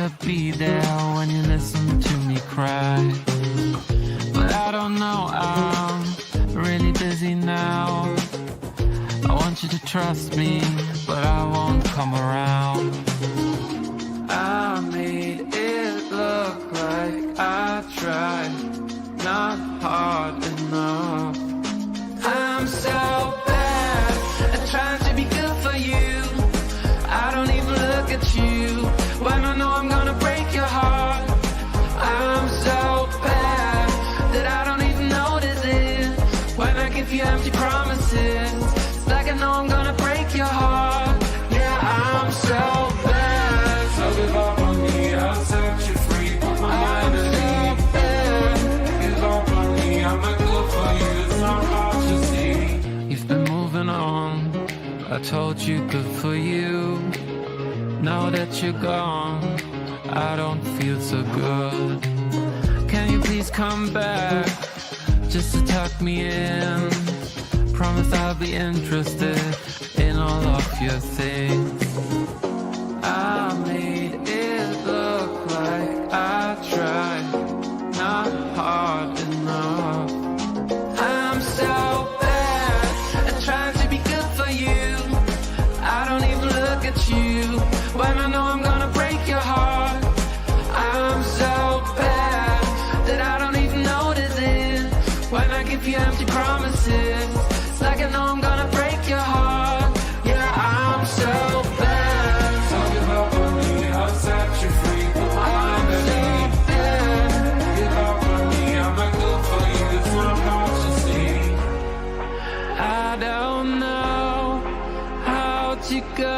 you'll be there when you listen to me cry. But I don't know, I'm really busy now. I want you to trust me, but I won't come around. I made it look like I tried, not hard enough. I'm so bad at trying to be good for you. I don't even look at you when I know I'm gonna break your heart. I'm so bad that I don't even notice it when I give you empty promises. It's like I know I'm gonna break your heart. Yeah, I'm so bad. So give up on me, I'll set you free. Put my mind at ease. Give up on me, I'm not good for you. It's not hard to see. You've been moving on. I told you good for you. Now that you're gone, I don't feel so good. Can you please come back just to tuck me in? Promise I'll be interested in all of your things. I made it look like I tried, not hard enough. I'm so bad at trying to be good for you. I don't even look at you when I know I'm gonna break your heart. I'm so bad that I don't even notice it when I give you empty promises. It's like I know I'm gonna break your heart. Yeah, I'm so bad. So give up on me, I'll set you free. Put my mind at ease. Give up on me, I'm not good for you. It's not hard to see. I don't know how to go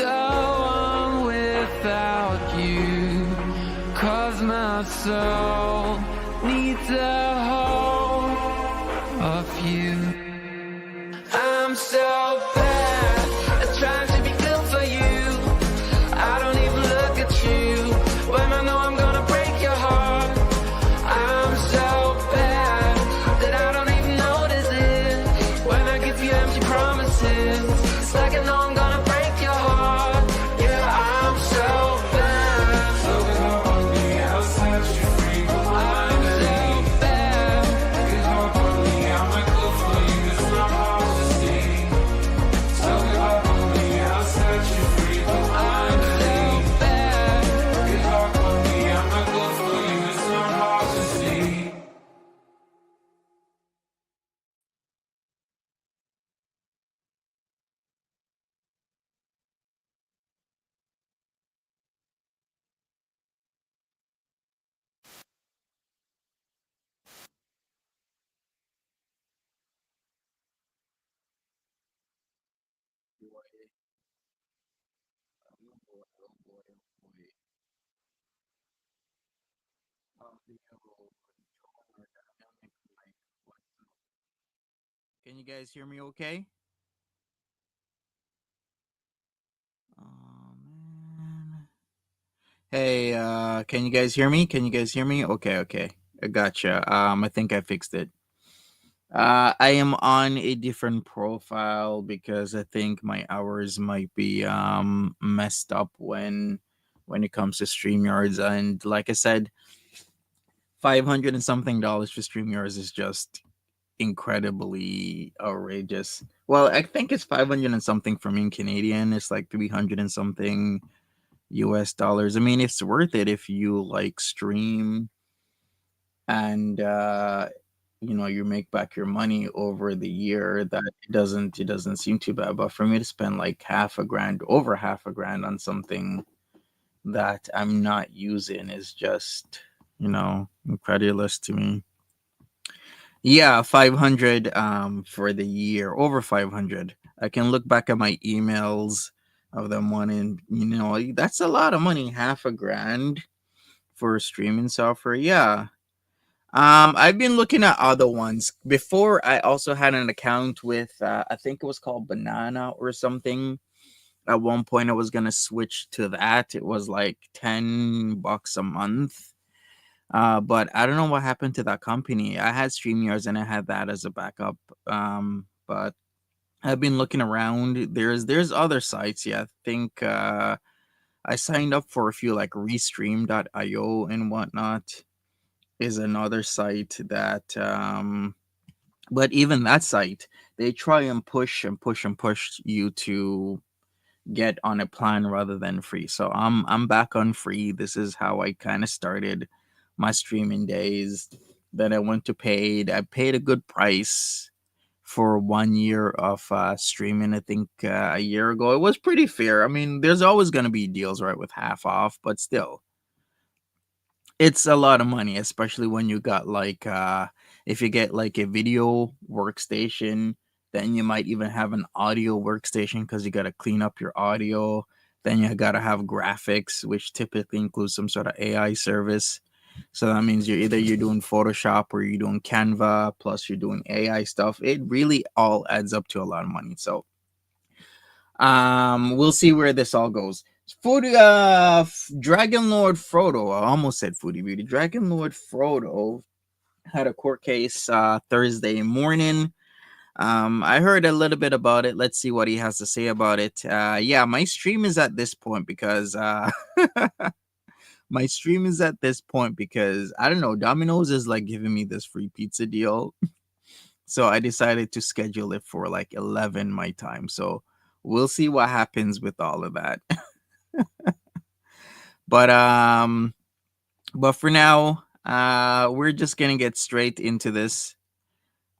on without you, 'cause my soul needs a hold of you. I'm so bad at trying to be good for you. I don't even look at you when I know I'm gonna break your heart. I'm so bad that I don't even notice it when I give you empty promises. It's like I know I'm gonna break your heart. Yeah, I'm so bad. So give up on me, I'll set you free. I'm so bad. Give up on me, I'm not good for you. It's not hard to see. So give up on me, I'll set you free. I'm so bad. Give up on me, I'm not good for you. It's not hard to see. Can you guys hear me okay? Oh man. Hey, can you guys hear me? Can you guys hear me? Okay, okay. I gotcha. I think I fixed it. I am on a different profile because I think my hours might be messed up when it comes to StreamYards. And like I said, 500 and something dollars for StreamYards is just incredibly outrageous. Well, I think it's 500 and something for me in Canadian. It's like 300 and something US dollars. I mean, it's worth it if you like stream and you make back your money over the year. That it doesn't seem too bad. But for me to spend like half a grand, over half a grand on something that I'm not using is just, incredulous to me. Yeah, 500 for the year, over 500. I can look back at my emails of them wanting, that's a lot of money, half a grand for streaming software. Yeah. I've been looking at other ones. Before I also had an account with I think it was called Banana or something. At one point I was gonna switch to that. It was like $10 a month. But I don't know what happened to that company. I had StreamYards and I had that as a backup. But I've been looking around. There's other sites. Yeah, I think I signed up for a few like restream.io and whatnot is another site that but even that site, they try and push and push and push you to get on a plan rather than free. So I'm back on free. This is how I kind of started my streaming days. Then I went to paid. I paid a good price for 1 year of streaming. I think a year ago it was pretty fair. I mean, there's always going to be deals, right, with half off, but still, it's a lot of money, especially when you got like if you get like a video workstation, then you might even have an audio workstation because you got to clean up your audio. Then you got to have graphics, which typically includes some sort of AI service. So that means you're doing Photoshop or you're doing Canva, plus you're doing AI stuff. It really all adds up to a lot of money. So we'll see where this all goes. Foodie, Dragon Lord Frodo. I almost said Foodie Beauty. Dragon Lord Frodo had a court case Thursday morning. I heard a little bit about it. Let's see what he has to say about it. Yeah, my stream is at this point because my stream is at this point because I don't know. Domino's is like giving me this free pizza deal, so I decided to schedule it for like 11 my time. So we'll see what happens with all of that. But but for now, we're just gonna get straight into this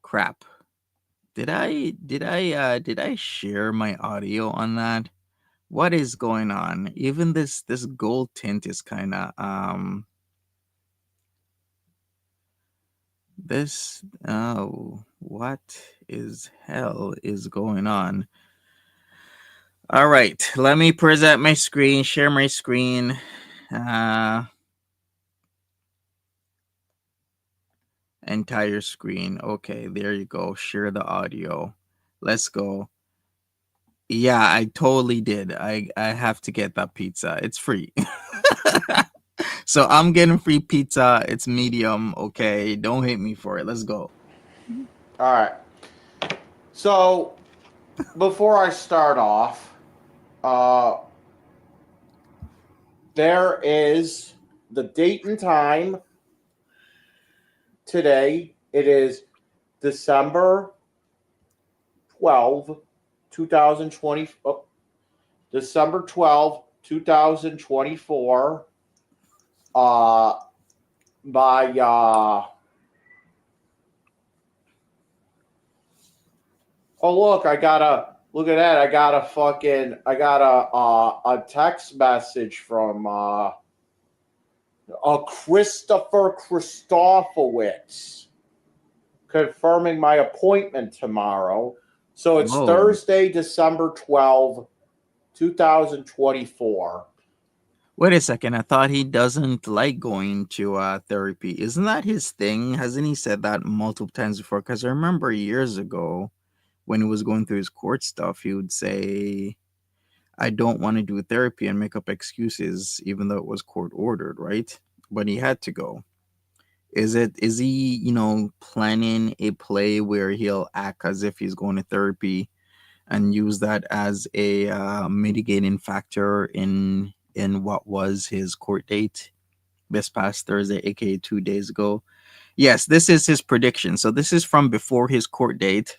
crap. Did I share my audio on that? What is going on? Even this gold tint is kind of this oh, what is hell is going on? All right, let me present my screen, share my screen. Entire screen. Okay, there you go. Share the audio. Let's go. Yeah, I totally did. I have to get that pizza. It's free. So I'm getting free pizza. It's medium. Okay, don't hate me for it. Let's go. All right. So before I start off, there is the date and time today. It is December 12, 2020. Oh, December 12, 2024. By oh look, look at that. I got a text message from a Christopher Christofowitz confirming my appointment tomorrow. So it's Whoa. Thursday, December 12, 2024. Wait a second. I thought he doesn't like going to therapy. Isn't that his thing? Hasn't he said that multiple times before? Because I remember years ago when he was going through his court stuff, he would say, I don't want to do therapy and make up excuses, even though it was court ordered, right? But he had to go. Is he, planning a play where he'll act as if he's going to therapy and use that as a mitigating factor in what was his court date this past Thursday, aka 2 days ago? Yes, this is his prediction. So this is from before his court date.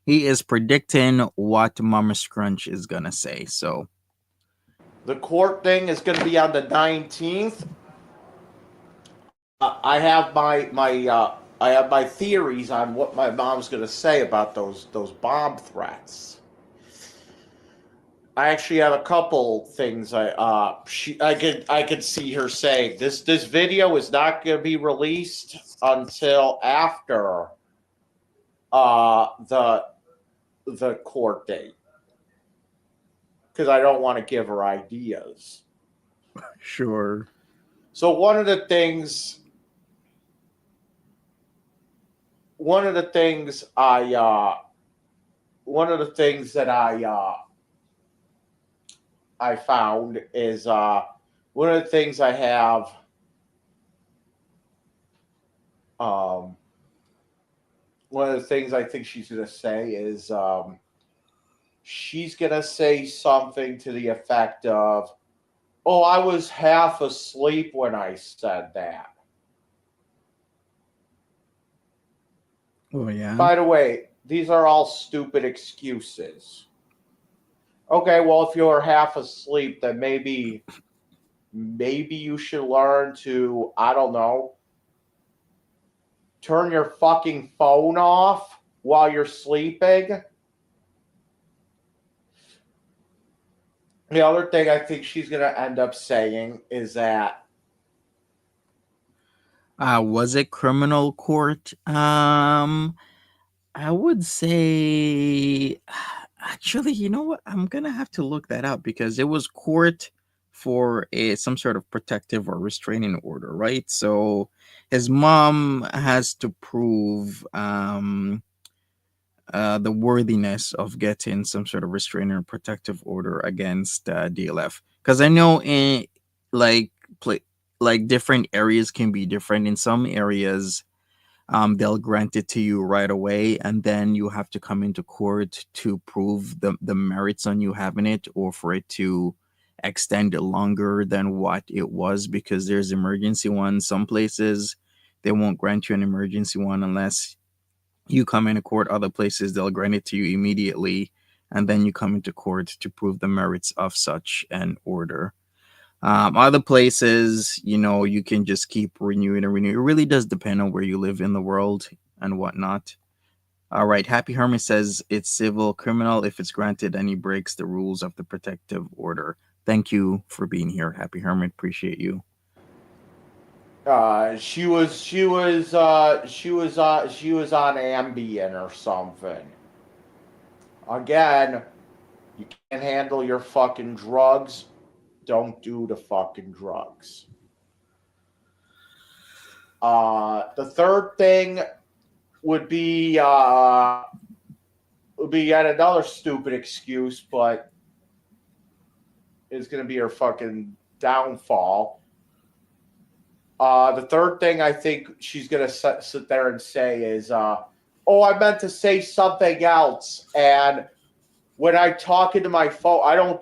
He is predicting what Mama Scrunch is gonna say. So The court thing is going to be on the 19th. I have my theories on what my mom's going to say about those bomb threats. I actually have a couple things. I could see her saying this video is not going to be released until after the court date because I don't want to give her ideas. sure. So one of the things that I found is one of the things I have one of the things I think she's going to say is she's going to say something to the effect of Oh, I was half asleep when I said that. Oh yeah. By the way, these are all stupid excuses. Okay, well, if you're half asleep, then maybe you should learn to, I don't know, turn your fucking phone off while you're sleeping. The other thing I think she's going to end up saying is that Was it criminal court? I would say, actually, you know what? I'm gonna have to look that up because it was court for some sort of protective or restraining order, right? So his mom has to prove the worthiness of getting some sort of restraining or protective order against DLF. Because I know in like pla like different areas can be different. In some areas, they'll grant it to you right away, and then you have to come into court to prove the merits on you having it, or for it to extend longer than what it was, because there's emergency ones. Some places they won't grant you an emergency one unless you come into court. Other places they'll grant it to you immediately, and then you come into court to prove the merits of such an order. Other places, you can just keep renewing and renewing. It really does depend on where you live in the world and whatnot. All right. Happy Hermit says it's civil criminal if it's granted and he breaks the rules of the protective order. Thank you for being here, Happy Hermit. Appreciate you. she was on Ambien or something. Again, you can't handle your fucking drugs. Don't do the fucking drugs. The third thing would be yet another stupid excuse, but it's going to be her fucking downfall. The third thing I think she's going to sit there and say is, oh, I meant to say something else. And when I talk into my phone, I don't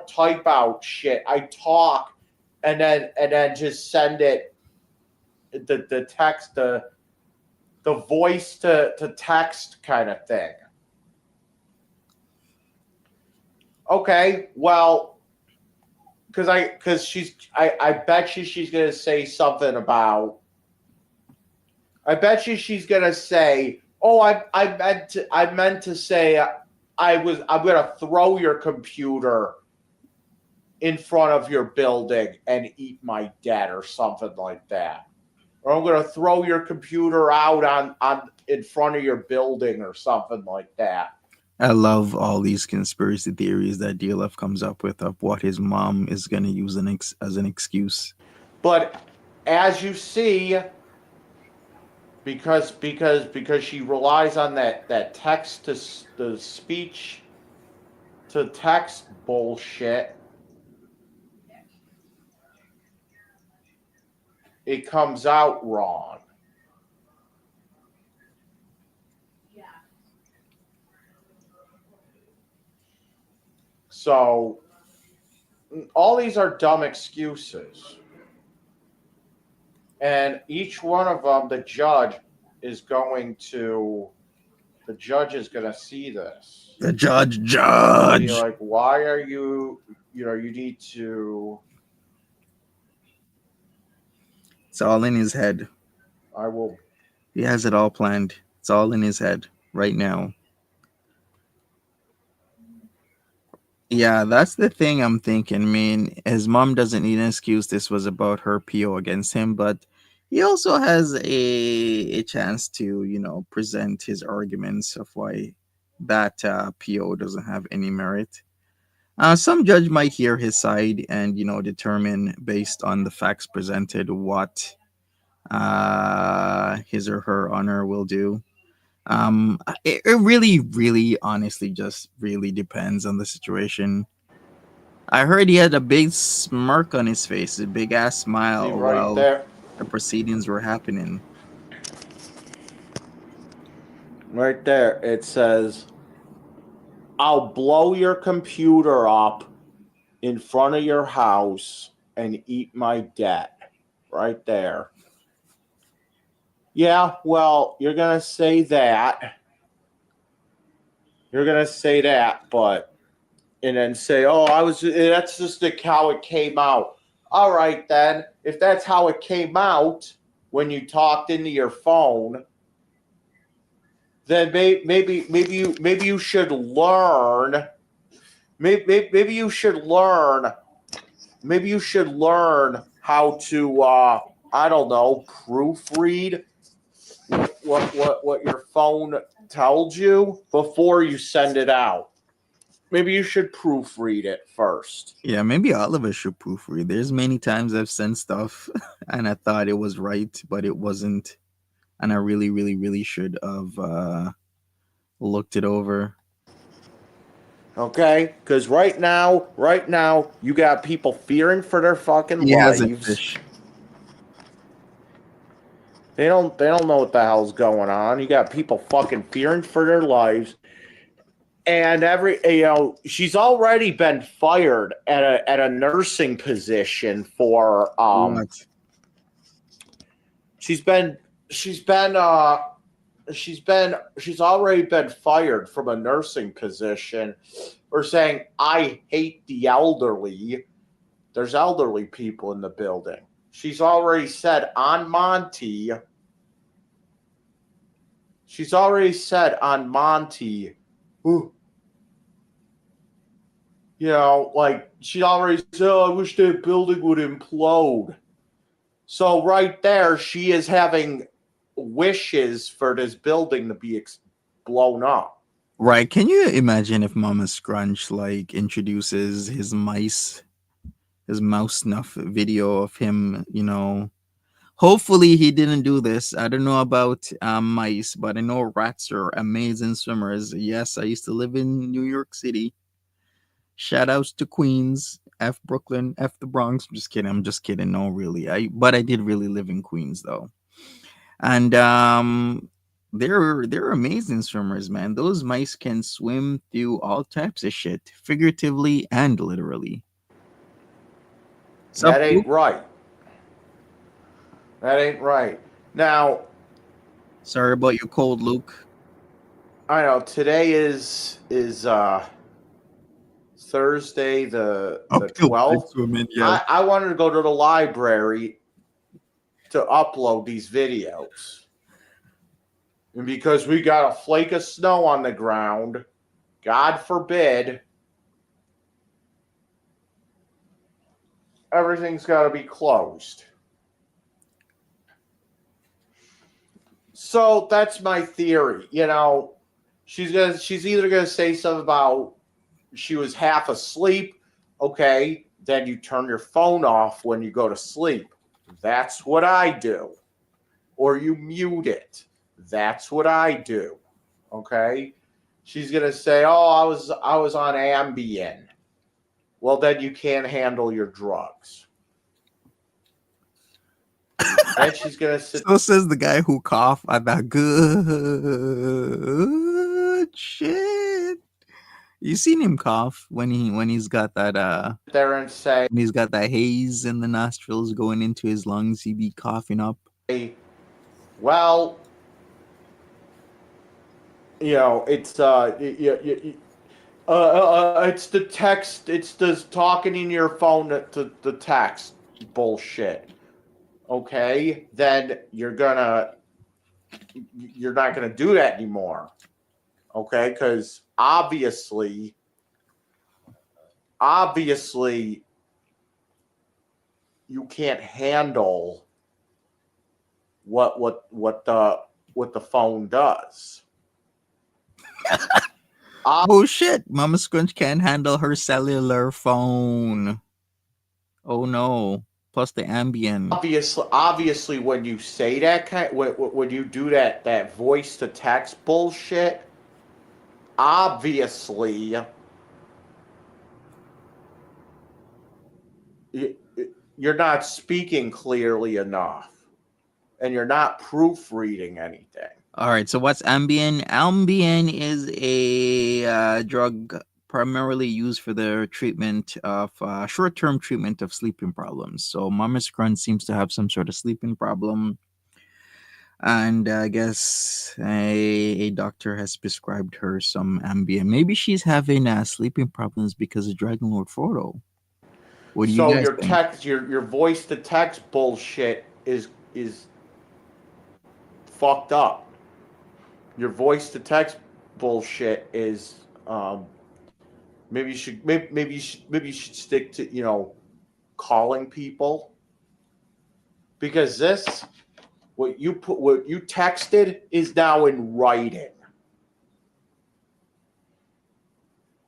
type out shit. I talk and then just send it the text, the voice to text kind of thing. Okay, well, I bet you she's gonna say something about. I bet you she's gonna say, "Oh, I meant to say I'm gonna throw your computer in front of your building and eat my debt," or something like that. Or I'm gonna throw your computer out on in front of your building or something like that. I love all these conspiracy theories that DLF comes up with of what his mom is going to use as an excuse. But as you see, because she relies on that text to the speech to text bullshit, it comes out wrong. So all these are dumb excuses. And each one of them, the judge is going to see this. The judge. Be like, why are you, you need to. It's all in his head. I will. He has it all planned. It's all in his head right now. Yeah, that's the thing I'm thinking. I mean, his mom doesn't need an excuse. This was about her PO against him, but he also has a chance to, present his arguments of why that PO doesn't have any merit. Some judge might hear his side and, determine based on the facts presented what his or her honor will do. It really, really, honestly, just really depends on the situation. I heard he had a big smirk on his face, a big ass smile See right while there. the proceedings were happening. Right there, it says, "I'll blow your computer up in front of your house and eat my debt. Right there. Yeah, well, you're going to say that. You're going to say that, but, and then say, oh, that's just how it came out. All right, then. If that's how it came out when you talked into your phone, then maybe you should learn. Maybe you should learn. Maybe you should learn how to I don't know, proofread what your phone tells you before you send it out. Maybe you should proofread it first. Yeah, maybe all of us should proofread. There's many times I've sent stuff and I thought it was right, but it wasn't. And I really, really, really should have looked it over. Okay? Because right now, you got people fearing for their fucking He has a lives. fish. They don't know what the hell's going on. You got people fucking fearing for their lives. And she's already been fired at a nursing position for What? she's already been fired from a nursing position for saying, I hate the elderly. There's elderly people in the building. She's already said on Monty. Ooh, like she already said, oh, I wish that building would implode. So right there, she is having wishes for this building to be blown up. Right. Can you imagine if Mama Scrunch like introduces his mouse snuff video of him, hopefully he didn't do this. I don't know about mice, but I know rats are amazing swimmers. Yes, I used to live in New York City. Shout outs to Queens, F Brooklyn, F the Bronx. I'm just kidding. No, really. But I did really live in Queens though. And they're amazing swimmers, man. Those mice can swim through all types of shit, figuratively and literally. That ain't right. That ain't right. Now, sorry about your cold, Luke. I know today is Thursday the 12th. Yeah. I wanted to go to the library to upload these videos. And because we got a flake of snow on the ground, God forbid, everything's got to be closed. So that's my theory. She's either gonna say something about she was half asleep. Okay, then you turn your phone off when you go to sleep. That's what I do. Or you mute it. That's what I do. Okay? She's gonna say, "Oh, I was on Ambien." Well, then you can't handle your drugs. And she's gonna sit. So says the guy who coughed at that good shit. You seen him cough when he's got that there and say, when he's got that haze in the nostrils going into his lungs, he be coughing up. Well, it's it's the text. It's the talking in your phone to the text bullshit. Okay, then you're not gonna do that anymore. Okay, because obviously, you can't handle what the phone does. Oh shit! Mama Scrunch can't handle her cellular phone. Oh no! Plus the Ambien. Obviously, when you say that when you do that voice to text bullshit, obviously, you're not speaking clearly enough, and you're not proofreading anything. All right. So what's Ambien? Ambien is a drug primarily used for the treatment of short-term treatment of sleeping problems. So Mama Scrunch seems to have some sort of sleeping problem, and I guess a doctor has prescribed her some Ambien. Maybe she's having sleeping problems because of Dragon Lord Frodo. What do you So guys your think? text, your voice to text bullshit is fucked up. Your voice to text bullshit is maybe you should stick to calling people, because this what you texted is now in writing.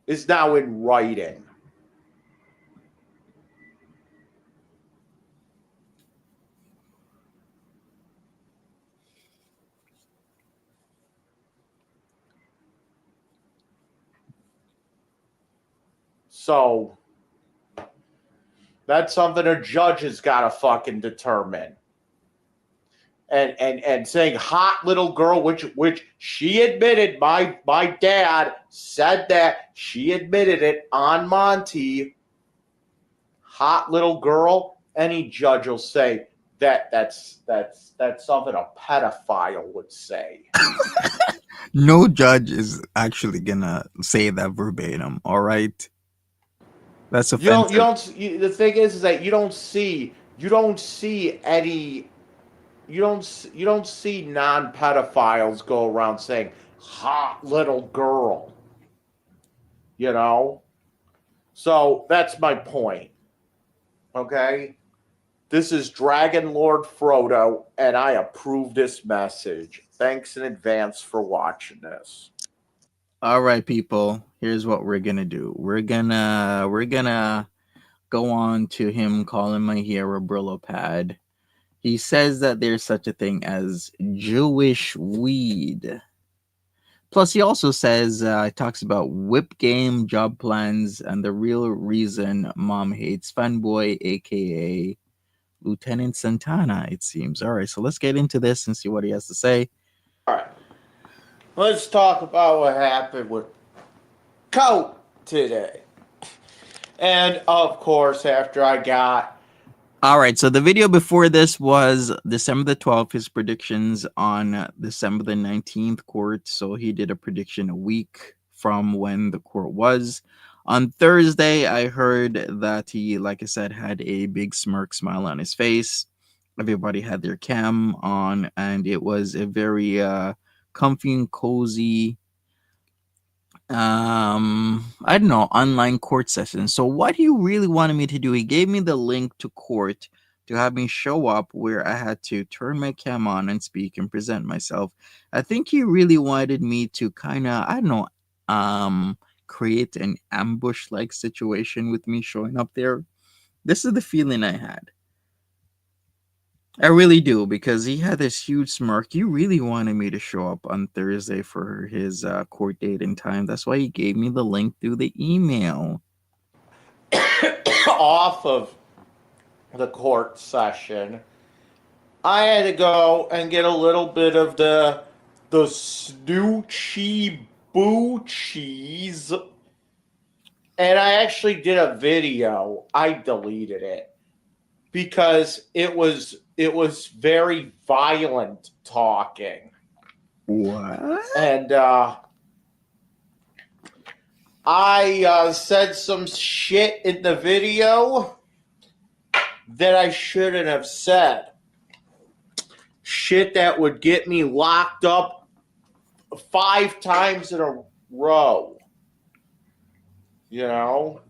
Is now in writing. So that's something a judge has got to fucking determine. And saying hot little girl, which she admitted, my dad said that, she admitted it on Monty. Hot little girl, any judge will say that's something a pedophile would say. No judge is actually gonna say that verbatim. All right, that's offensive. The thing is that you don't see any you don't see non-pedophiles go around saying hot little girl, so that's my point. Okay, this is Dragon Lord Frodo, and I approve this message. Thanks in advance for watching this. All right, people. Here's what we're gonna do. We're gonna go on to him calling my hero Brillo pad. He says that there's such a thing as Jewish weed. Plus, he also says he talks about whip game, job plans, and the real reason mom hates fanboy, aka Lieutenant Santana. It seems. All right, so let's get into this and see what he has to say. All right, let's talk about what happened with Coat today. And of course, after I got All right, so the video before this was December the 12th, his predictions on December the 19th court. So he did a prediction a week from when the court was. On Thursday, I heard that he, like I said, had a big smirk smile on his face. Everybody had their cam on, and it was a very comfy and cozy I don't know, online court session. So what he really wanted me to do, he gave me the link to court to have me show up, where I had to turn my cam on and speak and present myself. I think he really wanted me to kind of, I don't know, create an ambush like situation with me showing up there. This is the feeling I had. I really do, because he had this huge smirk. He really wanted me to show up on Thursday for his court date and time. That's why he gave me the link through the email. off of the court session, I had to go and get a little bit of the snoochy boochies. And I actually did a video. I deleted it because it was very violent talking. What? And I said some shit in the video that I shouldn't have said. Shit that would get me locked up 5 times in a row. What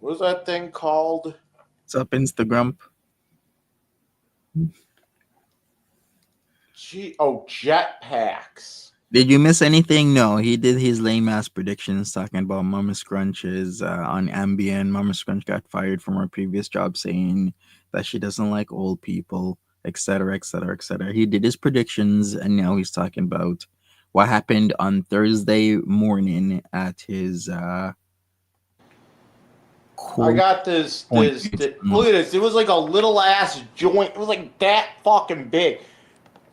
was that thing called? What's up, Instagram? Jetpacks. Did you miss anything? No, he did his lame ass predictions talking about Mama Scrunches on Ambien. Mama Scrunch got fired from her previous job, saying that she doesn't like old people, etc., etc., etc. He did his predictions, and now he's talking about what happened on Thursday morning at his I got this. Look at this. It was like a little ass joint. It was like that fucking big.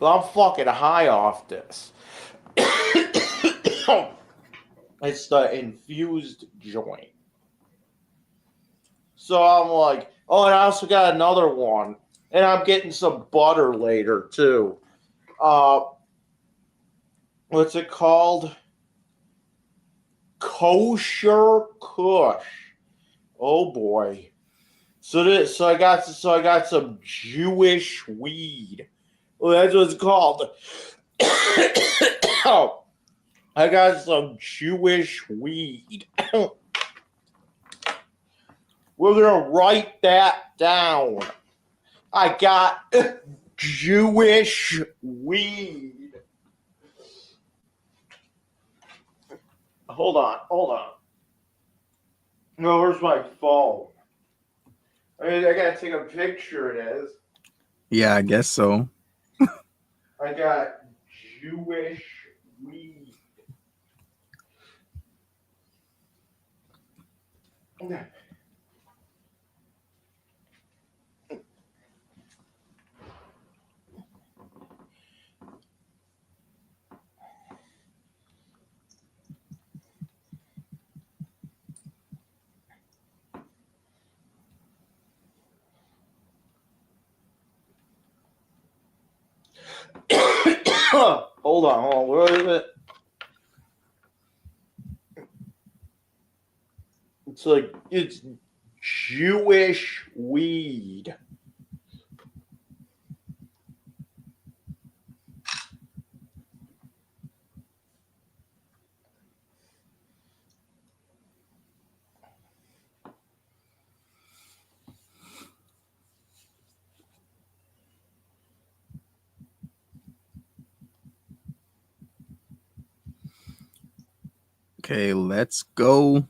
but I'm fucking high off this. It's the infused joint. So I'm like, oh, and I also got another one. And I'm getting some butter later, too. What's it called? Kosher Kush. Oh boy. So I got some Jewish weed. Well, that's what it's called. Oh, I got some Jewish weed. We're gonna write that down. I got Jewish weed. Hold on. No, where's my phone? I gotta take a picture. It is. Yeah, I guess so. I got Jewish weed. Hold on. Where is it? It's Jewish weed. Okay, let's go.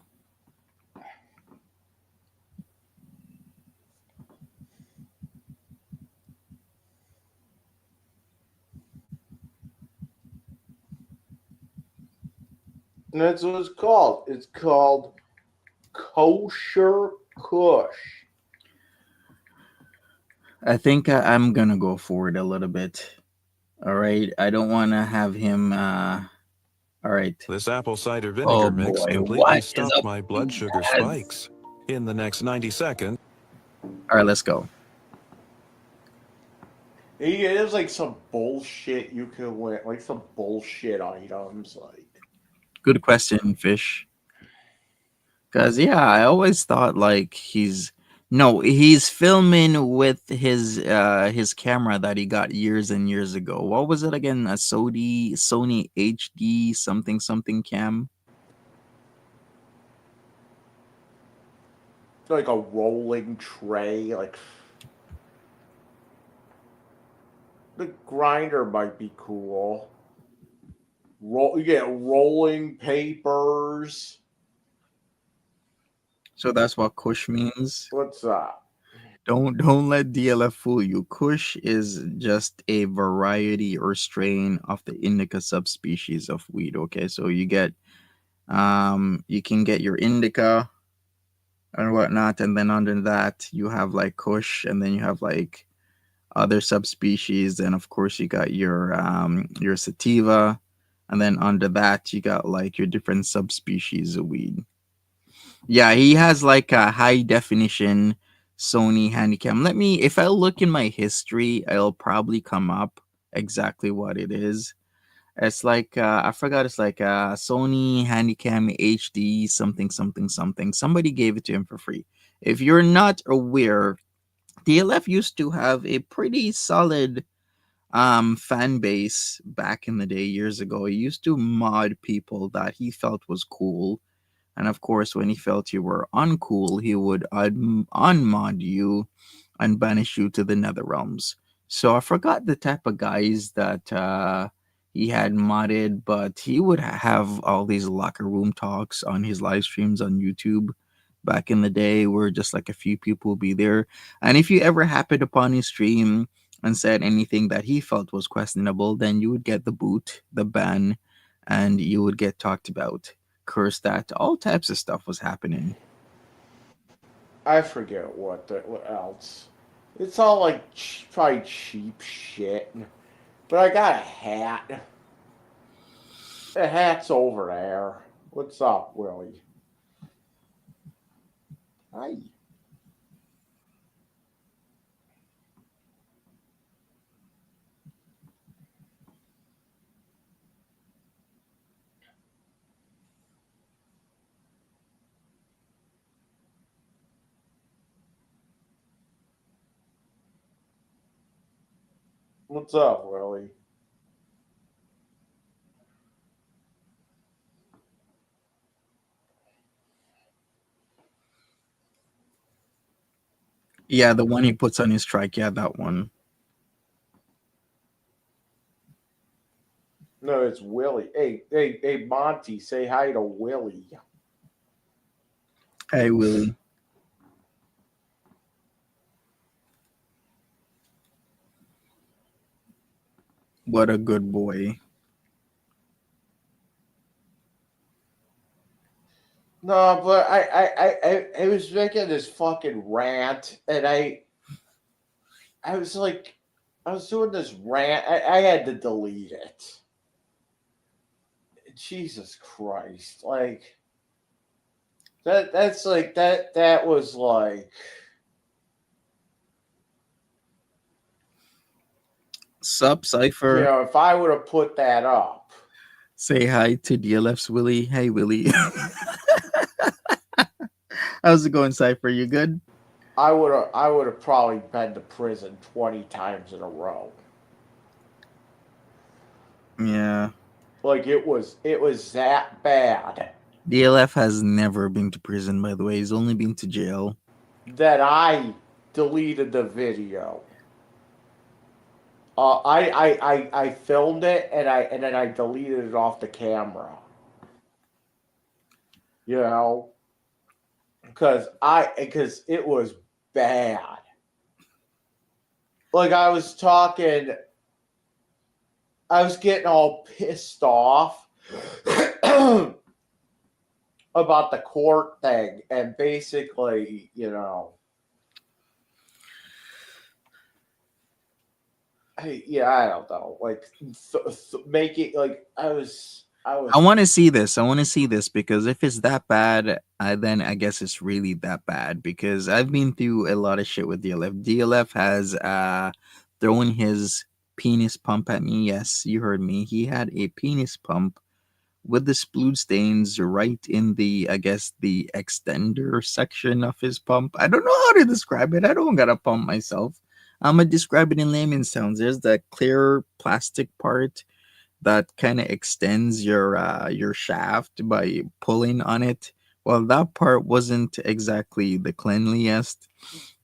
And that's what it's called. It's called Kosher Kush. I think I'm gonna go forward a little bit. All right, I don't want to have him. All right. This apple cider Oh vinegar mix boy, completely what is stopped up my with blood these sugar ads? spikes. In the next 90 seconds. All right, let's go. It is like some bullshit you can win, like some bullshit items, like. Good question, Fish. Cause yeah, I always thought like he's filming with his camera that he got years and years ago. What was it again? A Sony HD something cam. Like a rolling tray, like the grinder might be cool. You get rolling papers. So that's what Kush means. What's that? Don't let DLF fool you. Kush is just a variety or strain of the indica subspecies of weed. Okay, so you can get your indica and whatnot, and then under that you have like Kush, and then you have like other subspecies, and of course you got your sativa, and then under that you got like your different subspecies of weed. Yeah, he has like a high definition Sony Handycam. If I look in my history, it'll probably come up exactly what it is. It's like I forgot. It's like Sony Handycam HD something. Somebody gave it to him for free. If you're not aware, DLF used to have a pretty solid fan base back in the day years ago. He used to mod people that he felt was cool, and of course, when he felt you were uncool, he would unmod you and banish you to the nether realms. So I forgot the type of guys that he had modded, but he would have all these locker room talks on his live streams on YouTube back in the day, where just like a few people would be there. And if you ever happened upon his stream and said anything that he felt was questionable, then you would get the boot, the ban, and you would get talked about, cursed at. All types of stuff was happening. I forget what else. It's all like probably cheap shit. But I got a hat. The hat's over there. What's up, Willie? Hi. What's up, Willie? Yeah, the one he puts on his trike. Yeah, that one. No, it's Willie. Hey, Monty, say hi to Willie. Hey, Willie. What a good boy. No, but I was making this fucking rant, and I was like, I was doing this rant. I had to delete it. Jesus Christ! Like that's like that was like. Sup, Cypher? You know, if I would have put that up. Say hi to DLF's Willie. Hey, Willie. How's it going, Cypher? You good? I would have probably been to prison 20 times in a row. Yeah. Like it was that bad. DLF has never been to prison, by the way. He's only been to jail. That I deleted the video. I filmed it and then I deleted it off the camera. You know, because it was bad. Like I was getting all pissed off about the court thing, and basically, you know, I don't know, like make it like I want to see this. I want to see this because if it's that bad, then I guess it's really that bad because I've been through a lot of shit with DLF. DLF has thrown his penis pump at me. Yes, you heard me. He had a penis pump with the splood stains right in the, I guess, the extender section of his pump. I don't know how to describe it. I don't got a pump myself. I'm gonna describe it in layman's terms. There's that clear plastic part that kind of extends your shaft by pulling on it. Well, that part wasn't exactly the cleanliest,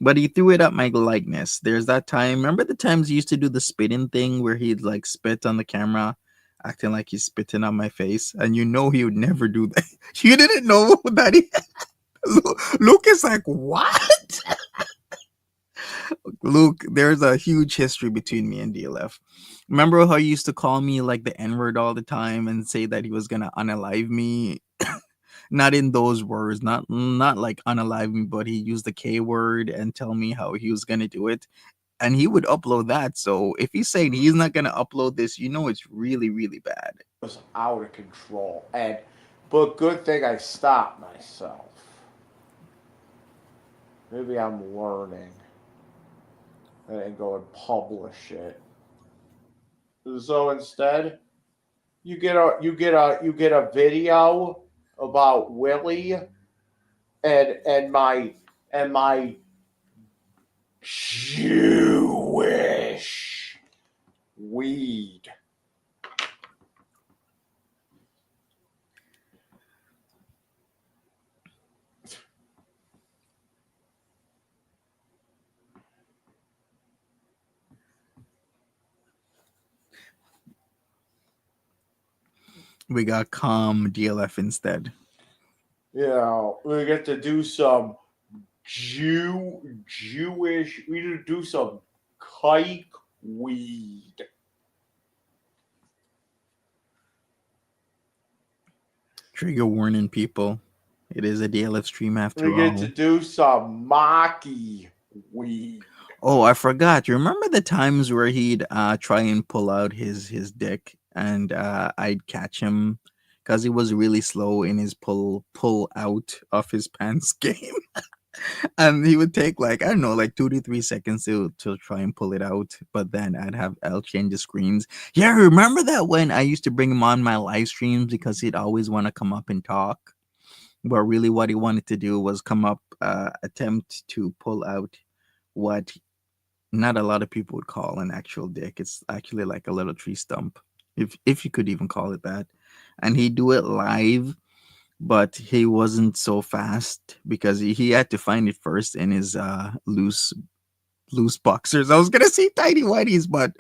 but he threw it at my likeness. There's that time. Remember the times he used to do the spitting thing where he'd like spit on the camera, acting like he's spitting on my face, and you know he would never do that. You didn't know that he. Luke is like, what? Luke, there's a huge history between me and DLF. Remember how he used to call me like the N-word all the time and say that he was gonna unalive me? Not in those words, not like unalive me, but he used the K word and tell me how he was gonna do it. And he would upload that. So if he's saying he's not gonna upload this, you know it's really, really bad. It was out of control, but good thing I stopped myself. Maybe I'm learning. And go and publish it. So instead, you get a video about Willie and my Jewish weed. We got calm DLF instead. Yeah, we get to do some Jewish. We need to do some kike weed. Trigger warning, people. It is a DLF stream after We all. get to do some Maki weed. Oh, I forgot. You remember the times where he'd try and pull out his dick, and I'd catch him because he was really slow in his pull out of his pants game, and he would take like I don't know, like 2 to 3 seconds to try and pull it out. But then I'll change the screens. Yeah, remember that when I used to bring him on my live streams because he'd always want to come up and talk, but really what he wanted to do was come up, attempt to pull out what not a lot of people would call an actual dick. It's actually like a little tree stump, if you could even call it that. And he'd do it live, but he wasn't so fast because he had to find it first in his loose boxers. I was gonna say tidy whities, but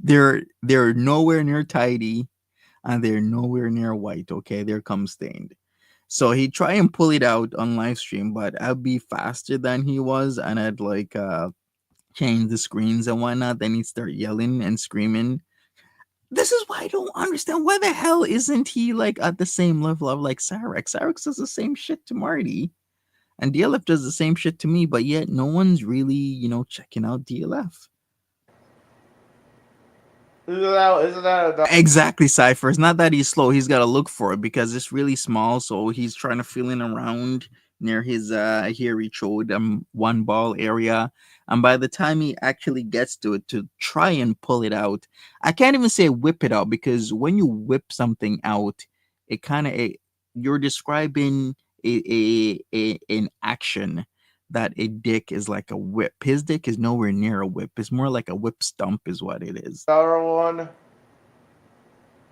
they're nowhere near tidy and they're nowhere near white. Okay, they're cum stained. So he'd try and pull it out on live stream, but I'd be faster than he was, and I'd like change the screens and whatnot. Then he'd start yelling and screaming. This is why I don't understand. Why the hell isn't he like at the same level of like Cyrex? Cyrex does the same shit to Marty, and DLF does the same shit to me, but yet no one's really, checking out DLF. Isn't that enough? Exactly, Cypher. It's not that he's slow. He's got to look for it because it's really small. So he's trying to fill in around near his here he showed one ball area. And by the time he actually gets to it to try and pull it out, I can't even say whip it out because when you whip something out, it kind of you're describing an action that a dick is like a whip. His dick is nowhere near a whip. It's more like a whip stump is what it is. Another one.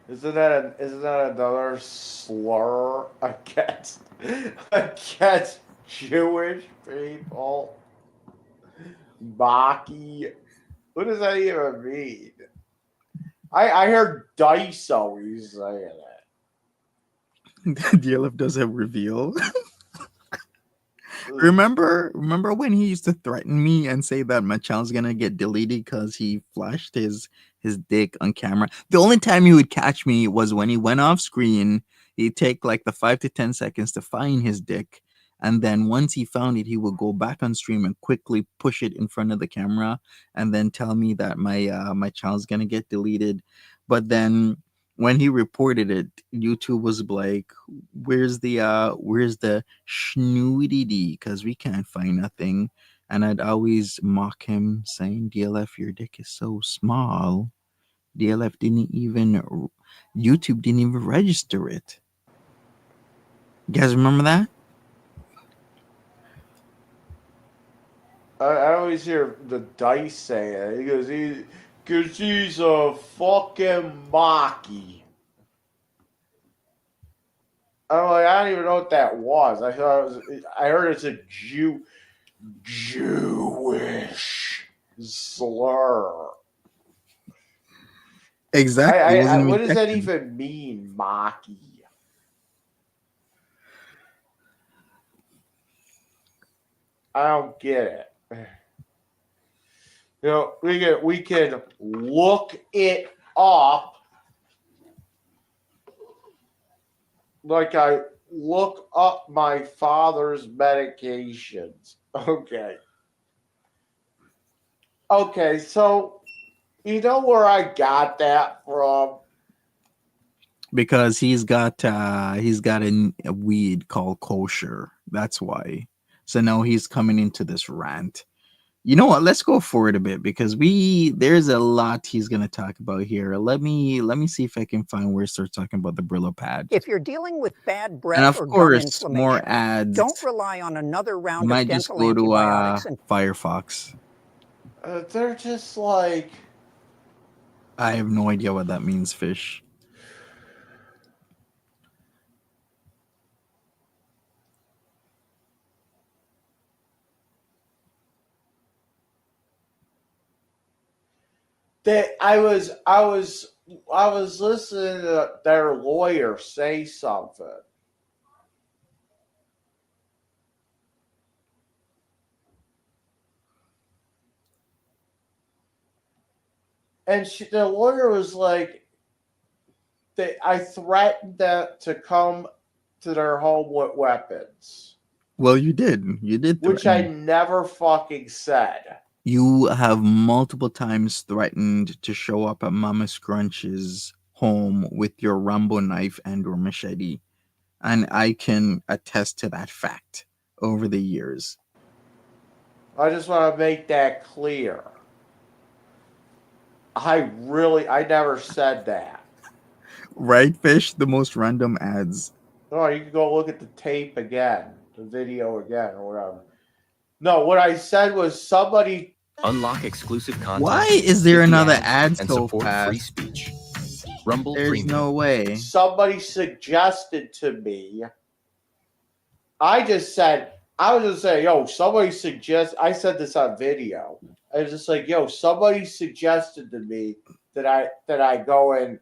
Isn't that another slur against Jewish people? Maki. What does that even mean? I heard Dice always saying it. DLF does have reveal. Remember when he used to threaten me and say that my channel's gonna get deleted because he flashed his dick on camera? The only time he would catch me was when he went off screen. He'd take like the 5 to 10 seconds to find his dick, and then once he found it, he would go back on stream and quickly push it in front of the camera, and then tell me that my channel's gonna get deleted. But then when he reported it, YouTube was like, where's the schnoodity? Because we can't find nothing. And I'd always mock him saying, DLF, your dick is so small. DLF YouTube didn't even register it. You guys remember that? I always hear the Dice say it. He goes, because he's a fucking Maki. I'm like, I don't even know what that was. I heard it's a Jewish slur. Exactly. What does that even mean, Maki? I don't get it. We can look it up. Like I look up my father's medications. Okay. Okay, so you know where I got that from? Because he's got a weed called kosher. That's why. So now he's coming into this rant. You know what? Let's go forward a bit because there's a lot he's gonna talk about here. Let me see if I can find where he starts talking about the Brillo pad. If you're dealing with bad And breath of or gum course, inflammation, more ads. don't rely on another round Might of just dental go to antibiotics. And Firefox. They're just like, I have no idea what that means, fish. I was listening to their lawyer say something. And the lawyer was like, I threatened them to come to their home with weapons. Well, you did. You did. Which I never fucking said. You have multiple times threatened to show up at Mama Scrunch's home with your Rambo knife and or machete, and I can attest to that fact over the years. I just want to make that clear. I never said that. Right, Fish? The most random ads. No, you can go look at the tape again, the video again, or whatever. No, what I said was somebody. Unlock exclusive content. Why is there skip the another ads, ad and so support free fast? speech. Rumble There's Premium. no way. Somebody suggested to me. I just said, I was just saying, yo, somebody suggest. I said this on video. I was just like, yo, somebody suggested to me that I go and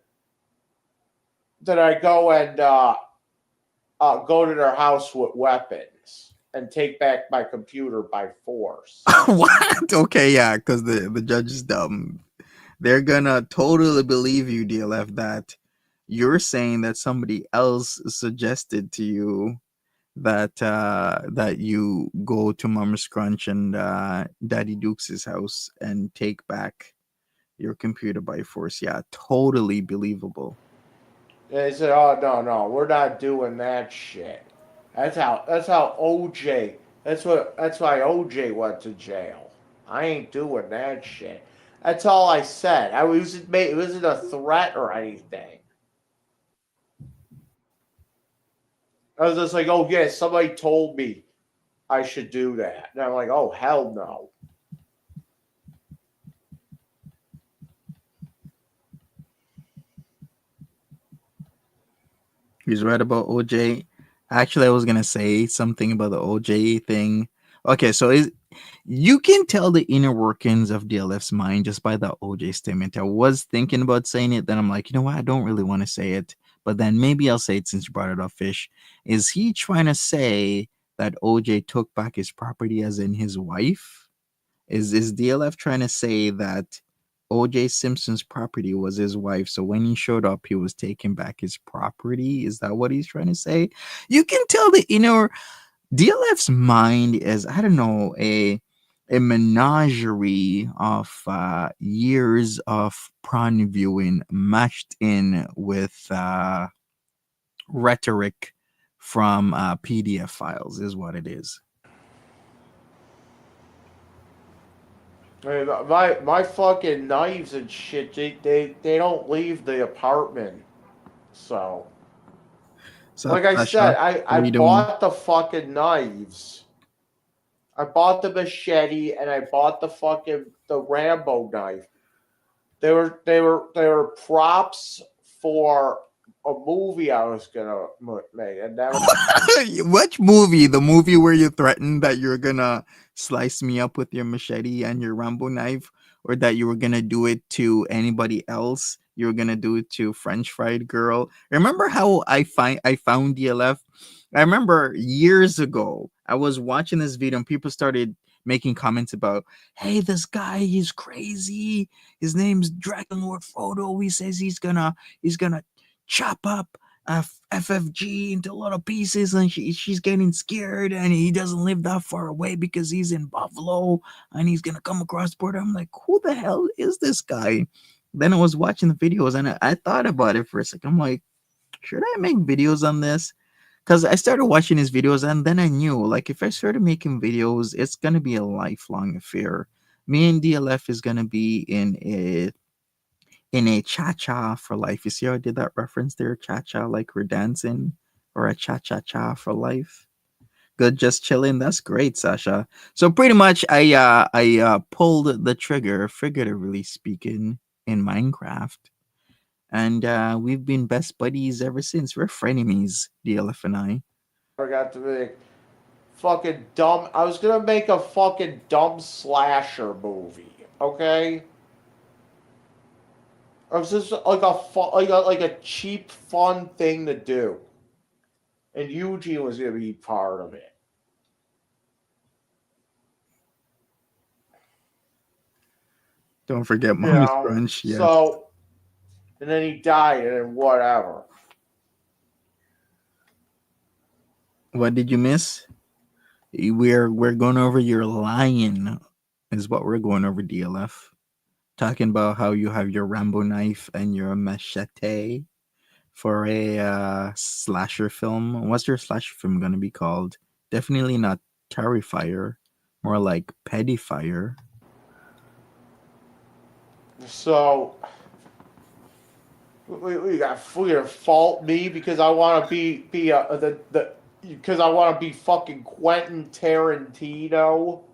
go to their house with weapons and take back my computer by force. What? Okay, yeah, because the judge is dumb. They're gonna totally believe you, DLF, that you're saying that somebody else suggested to you that you go to Mama Scrunch and Daddy Duke's house and take back your computer by force. Yeah, totally believable. They said, "Oh no, we're not doing that shit." That's how OJ. That's why OJ went to jail. I ain't doing that shit. That's all I said. It wasn't a threat or anything. I was just like, "Oh yeah, somebody told me I should do that," and I'm like, "Oh hell no." He's right about OJ. Actually, I was gonna say something about the OJ thing. Okay, so you can tell the inner workings of DLF's mind just by the OJ statement. I was thinking about saying it, then I'm like, you know what? I don't really want to say it, but then maybe I'll say it since you brought it up, Fish. Is he trying to say that OJ took back his property, as in his wife? Is DLF trying to say that OJ Simpson's property was his wife, so when he showed up, he was taking back his property? Is that what he's trying to say? You can tell the inner DLF's mind is, I don't know, a menagerie of years of prawn viewing matched in with rhetoric from PDF files, is what it is. I mean, my fucking knives and shit. They don't leave the apartment. So like I said, I bought the fucking knives. I bought the machete and I bought the Rambo knife. They were props for a movie I was gonna make, and that was Which movie? The movie where you threatened that you're gonna slice me up with your machete and your Rambo knife, or that you were gonna do it to anybody else? You were gonna do it to French Fried Girl. Remember how I found DLF? I remember years ago I was watching this video and people started making comments about, hey, this guy, he's crazy. His name's Dragon Lord Frodo. He says he's gonna chop up FFG into little pieces, and she's getting scared, and he doesn't live that far away because he's in Buffalo, and he's gonna come across the border. I'm like, who the hell is this guy? Then I was watching the videos, and I thought about it for a second. I'm like, should I make videos on this? Because I started watching his videos, and then I knew, like, if I started making videos, it's gonna be a lifelong affair. Me and DLF is gonna be in a cha-cha for life. You see how I did that reference there? Cha-cha, like we're dancing, or a cha-cha-cha for life. Good, just chilling. That's great, Sasha. So pretty much I pulled the trigger, figuratively speaking, in Minecraft. And we've been best buddies ever since. We're frenemies, DLF and I. forgot to make fucking dumb. I was gonna make a fucking dumb slasher movie. Okay. It was just like a cheap, fun thing to do, and Eugene was gonna be part of it. Don't forget You Mommy's know, Brunch, yes. so, and then he died, and then whatever. What did you miss? We're going over your lion is what we're going over, DLF. Talking about how you have your Rambo knife and your machete for a slasher film. What's your slasher film gonna be called? Definitely not Terrifier, more like Pettyfire. So we gonna fault me because I want to be the because I want to be fucking Quentin Tarantino.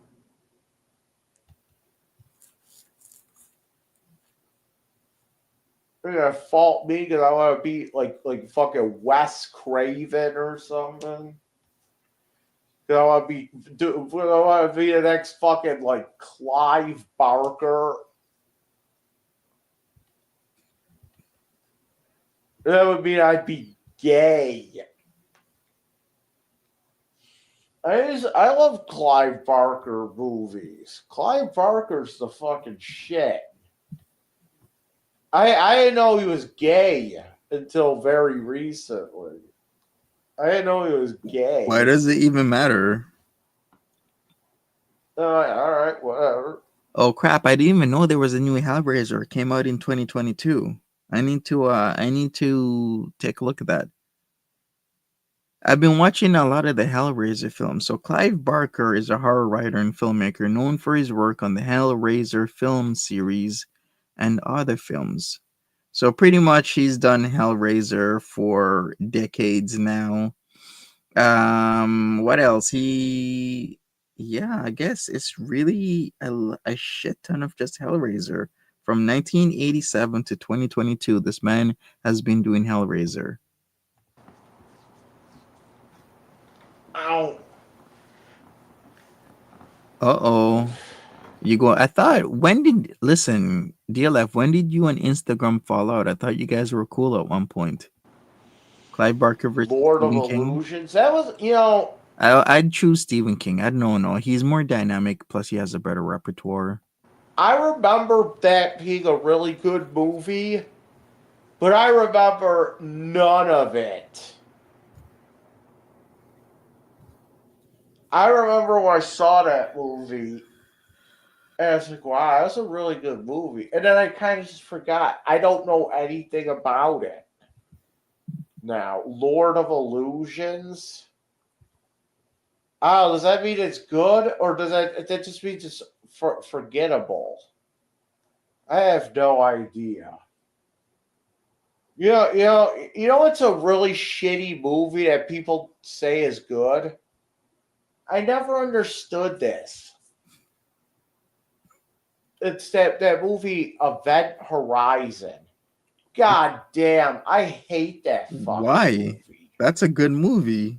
You're gonna fault me because I want to be like fucking Wes Craven or something. Because I want to I want to be the next fucking like Clive Barker. That would mean I'd be gay. I love Clive Barker movies. Clive Barker's the fucking shit. I didn't know he was gay until very recently. I didn't know he was gay. Why does it even matter? All right, whatever. Oh crap! I didn't even know there was a new Hellraiser. It came out in 2022. I need to take a look at that. I've been watching a lot of the Hellraiser films. So Clive Barker is a horror writer and filmmaker known for his work on the Hellraiser film series and other films. So pretty much he's done Hellraiser for decades now. What else? I guess it's really a shit ton of just Hellraiser. From 1987 to 2022, this man has been doing Hellraiser. Ow. Uh-oh. You go. I thought, listen, DLF, when did you and Instagram fall out? I thought you guys were cool at one point. Clive Barker versus Lord of Stephen King. Illusions. That was, I'd choose Stephen King. I don't know. He's more dynamic, plus he has a better repertoire. I remember that being a really good movie, but I remember none of it. I remember when I saw that movie, and I was like, wow, that's a really good movie. And then I kind of just forgot. I don't know anything about it. Now, Lord of Illusions. Oh, does that mean it's good? Or does that just mean it's forgettable? I have no idea. You know it's a really shitty movie that people say is good? I never understood this. It's that movie Event Horizon. God damn, I hate that fucking Why? movie. That's a good movie.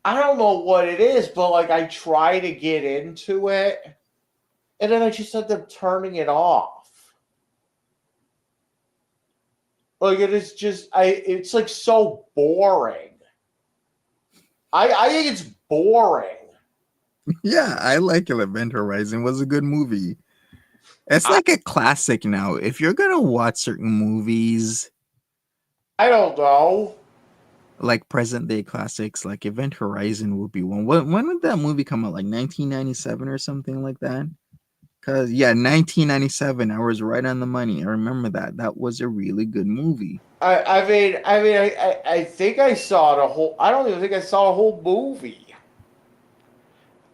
I don't know what it is, but like I try to get into it, and then I just end up turning it off. Like it is just it's like so boring. I think it's boring. Yeah, I like it. Event Horizon was a good movie. It's like a classic now. If you're gonna watch certain movies, I don't know. like present day classics, like Event Horizon will be one. When would that movie come out? Like 1997 or something like that? Cause yeah, 1997. I was right on the money. I remember that. That was a really good movie. I think I saw the whole. I don't even think I saw a whole movie.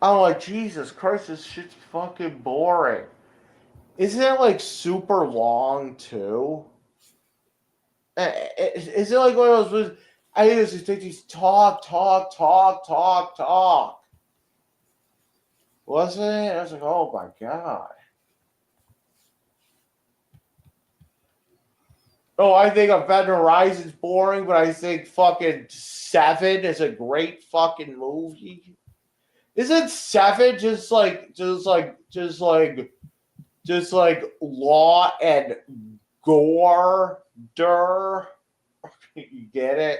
I'm like, Jesus Christ, this shit's fucking boring. Isn't it like super long too? Is it like one of those? I used to these talk. Wasn't it? I was like, oh my god. Oh, I think Event Horizon's boring, but I think fucking Seven is a great fucking movie. Isn't Seven just like law and gore? You get it?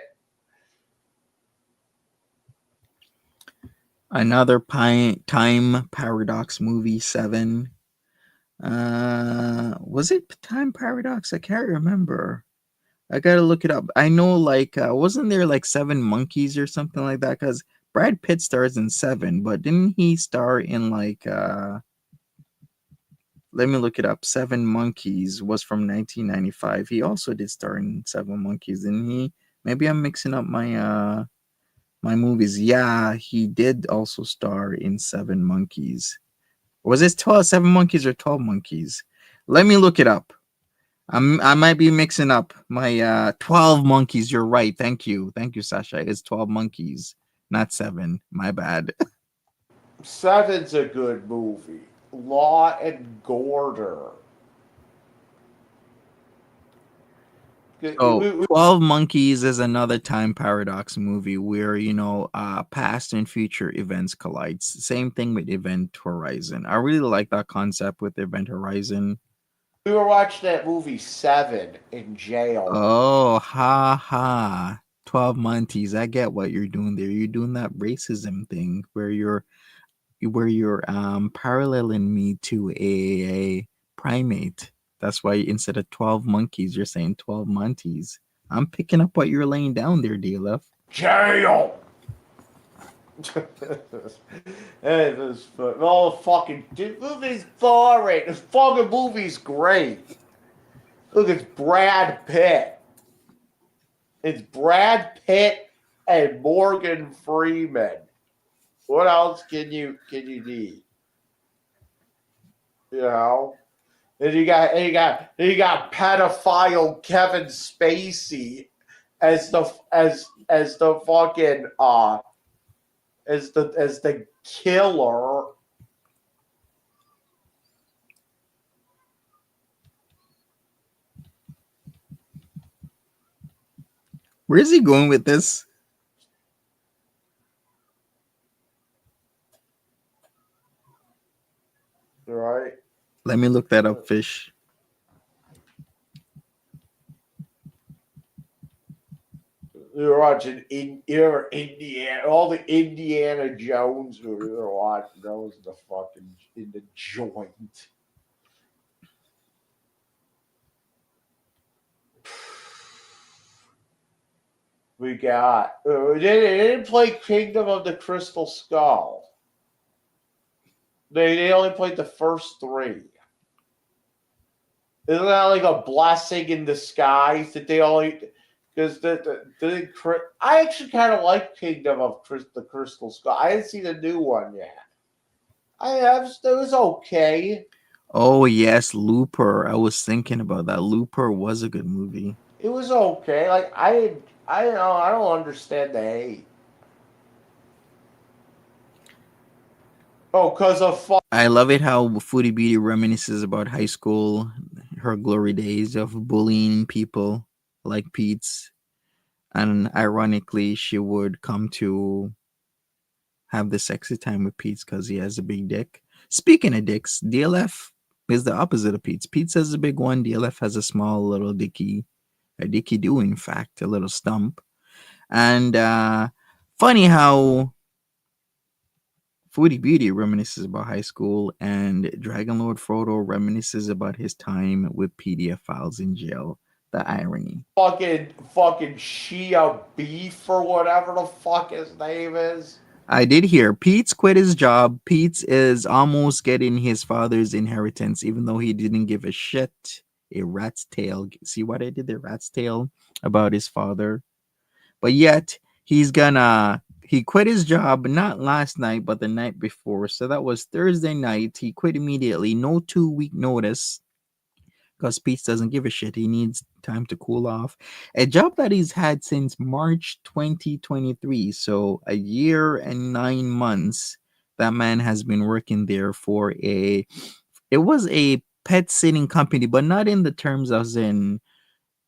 Another time paradox movie, Seven. Was it time paradox? I can't remember. I gotta look it up. I know, like, wasn't there like Seven Monkeys or something like that? Because Brad Pitt stars in Seven, but didn't he star in like let me look it up. Seven Monkeys was from 1995. He also did star in Seven Monkeys, didn't he? Maybe I'm mixing up my movies. Yeah, he did also star in Seven Monkeys. Was it 7 Monkeys or 12 Monkeys? Let me look it up. I might be mixing up my 12 Monkeys. You're right. Thank you. Thank you, Sasha. It's 12 Monkeys, not 7. My bad. Seven's a good movie. Law and Order. So 12 Monkeys is another time paradox movie where, past and future events collide. Same thing with Event Horizon. I really like that concept with Event Horizon. We were watching that movie Seven in jail. Oh, ha ha. 12 Monkeys. I get what you're doing there. You're doing that racism thing where you're paralleling me to a primate. That's why instead of 12 monkeys, you're saying 12 Monkeys. I'm picking up what you're laying down there, DLF. Jail! Hey, this fucking movie's boring. This fucking movie's great. Look, it's Brad Pitt. It's Brad Pitt and Morgan Freeman. What else can you need? You know? And you got pedophile Kevin Spacey as the fucking as the killer. Where is he going with this? Right? Let me look that up, Fish. You're watching Indiana, all the Indiana Jones movies. You're watching those in the joint. We got. They didn't play Kingdom of the Crystal Skull. They only played the first 3. Isn't that like a blessing in disguise that they only? Because I actually kind of like Kingdom of the Crystal Skull. I didn't see the new one yet. It was okay. Oh yes, Looper. I was thinking about that. Looper was a good movie. It was okay. Like I don't understand the hate. Oh, because of I love it how Foodie Beauty reminisces about high school, her glory days of bullying people like Pete's. And ironically, she would come to have the sexy time with Pete's because he has a big dick. Speaking of dicks, DLF is the opposite of Pete's. Pete's has a big one. DLF has a small little dicky. A dicky do, in fact, a little stump. And funny how Foodie Beauty reminisces about high school, and Dragon Lord Frodo reminisces about his time with PDF files in jail. The irony. fucking Shia Beef or whatever the fuck his name is. I did hear Pete's quit his job. Pete's is almost getting his father's inheritance, even though he didn't give a shit. A rat's tail. See what I did there? Rat's tail about his father. But yet, he quit his job not last night, but the night before. So that was Thursday night. He quit immediately. No 2-week notice. Because Pete doesn't give a shit. He needs time to cool off. A job that he's had since March 2023. So a year and 9 months. That man has been working there for it was a pet sitting company, but not in the terms as in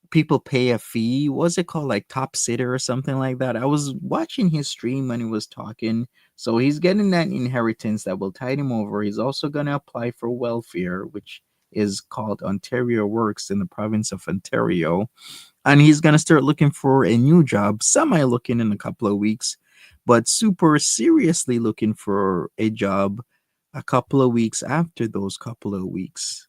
people pay a fee. What's it called? Like Top Sitter or something like that. I was watching his stream when he was talking. So he's getting that inheritance that will tide him over. He's also going to apply for welfare, which is called Ontario Works in the province of Ontario. And he's going to start looking for a new job, semi-looking in a couple of weeks, but super seriously looking for a job a couple of weeks after those couple of weeks.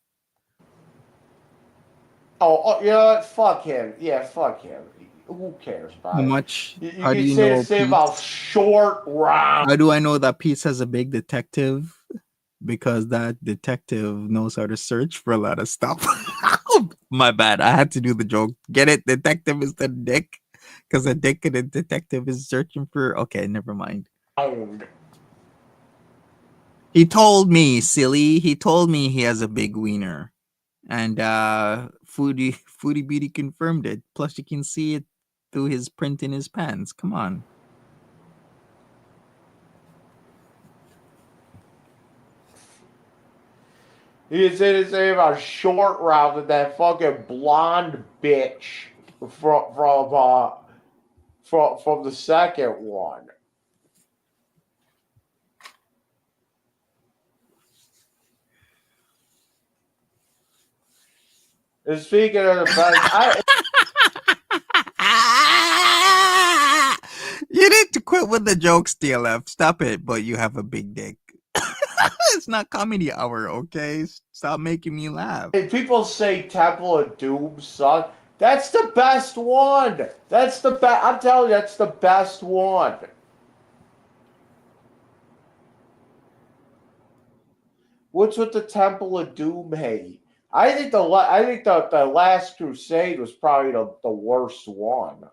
Oh, you know what? Fuck him. Yeah, fuck him. Who cares How about it? much? You How do can you say the know same Pete? about short round. How do I know that Pete's has a big detective? Because that detective knows how to search for a lot of stuff. My bad. I had to do the joke. Get it? Detective is the dick. Because a dick and a detective is searching for. Okay, never mind. He told me, silly. He told me he has a big wiener. And Foodie Beauty confirmed it. Plus, you can see it through his print in his pants. Come on. You can say the same about short round and that fucking blonde bitch from the second one. And speaking of the best, You need to quit with the jokes, DLF. Stop it, but you have a big dick. It's not comedy hour, okay? Stop making me laugh. people say Temple of Doom sucks. That's the best one. That's the best. I'm telling you, that's the best one. What's with the Temple of Doom hate? I think the Last Crusade was probably the worst one.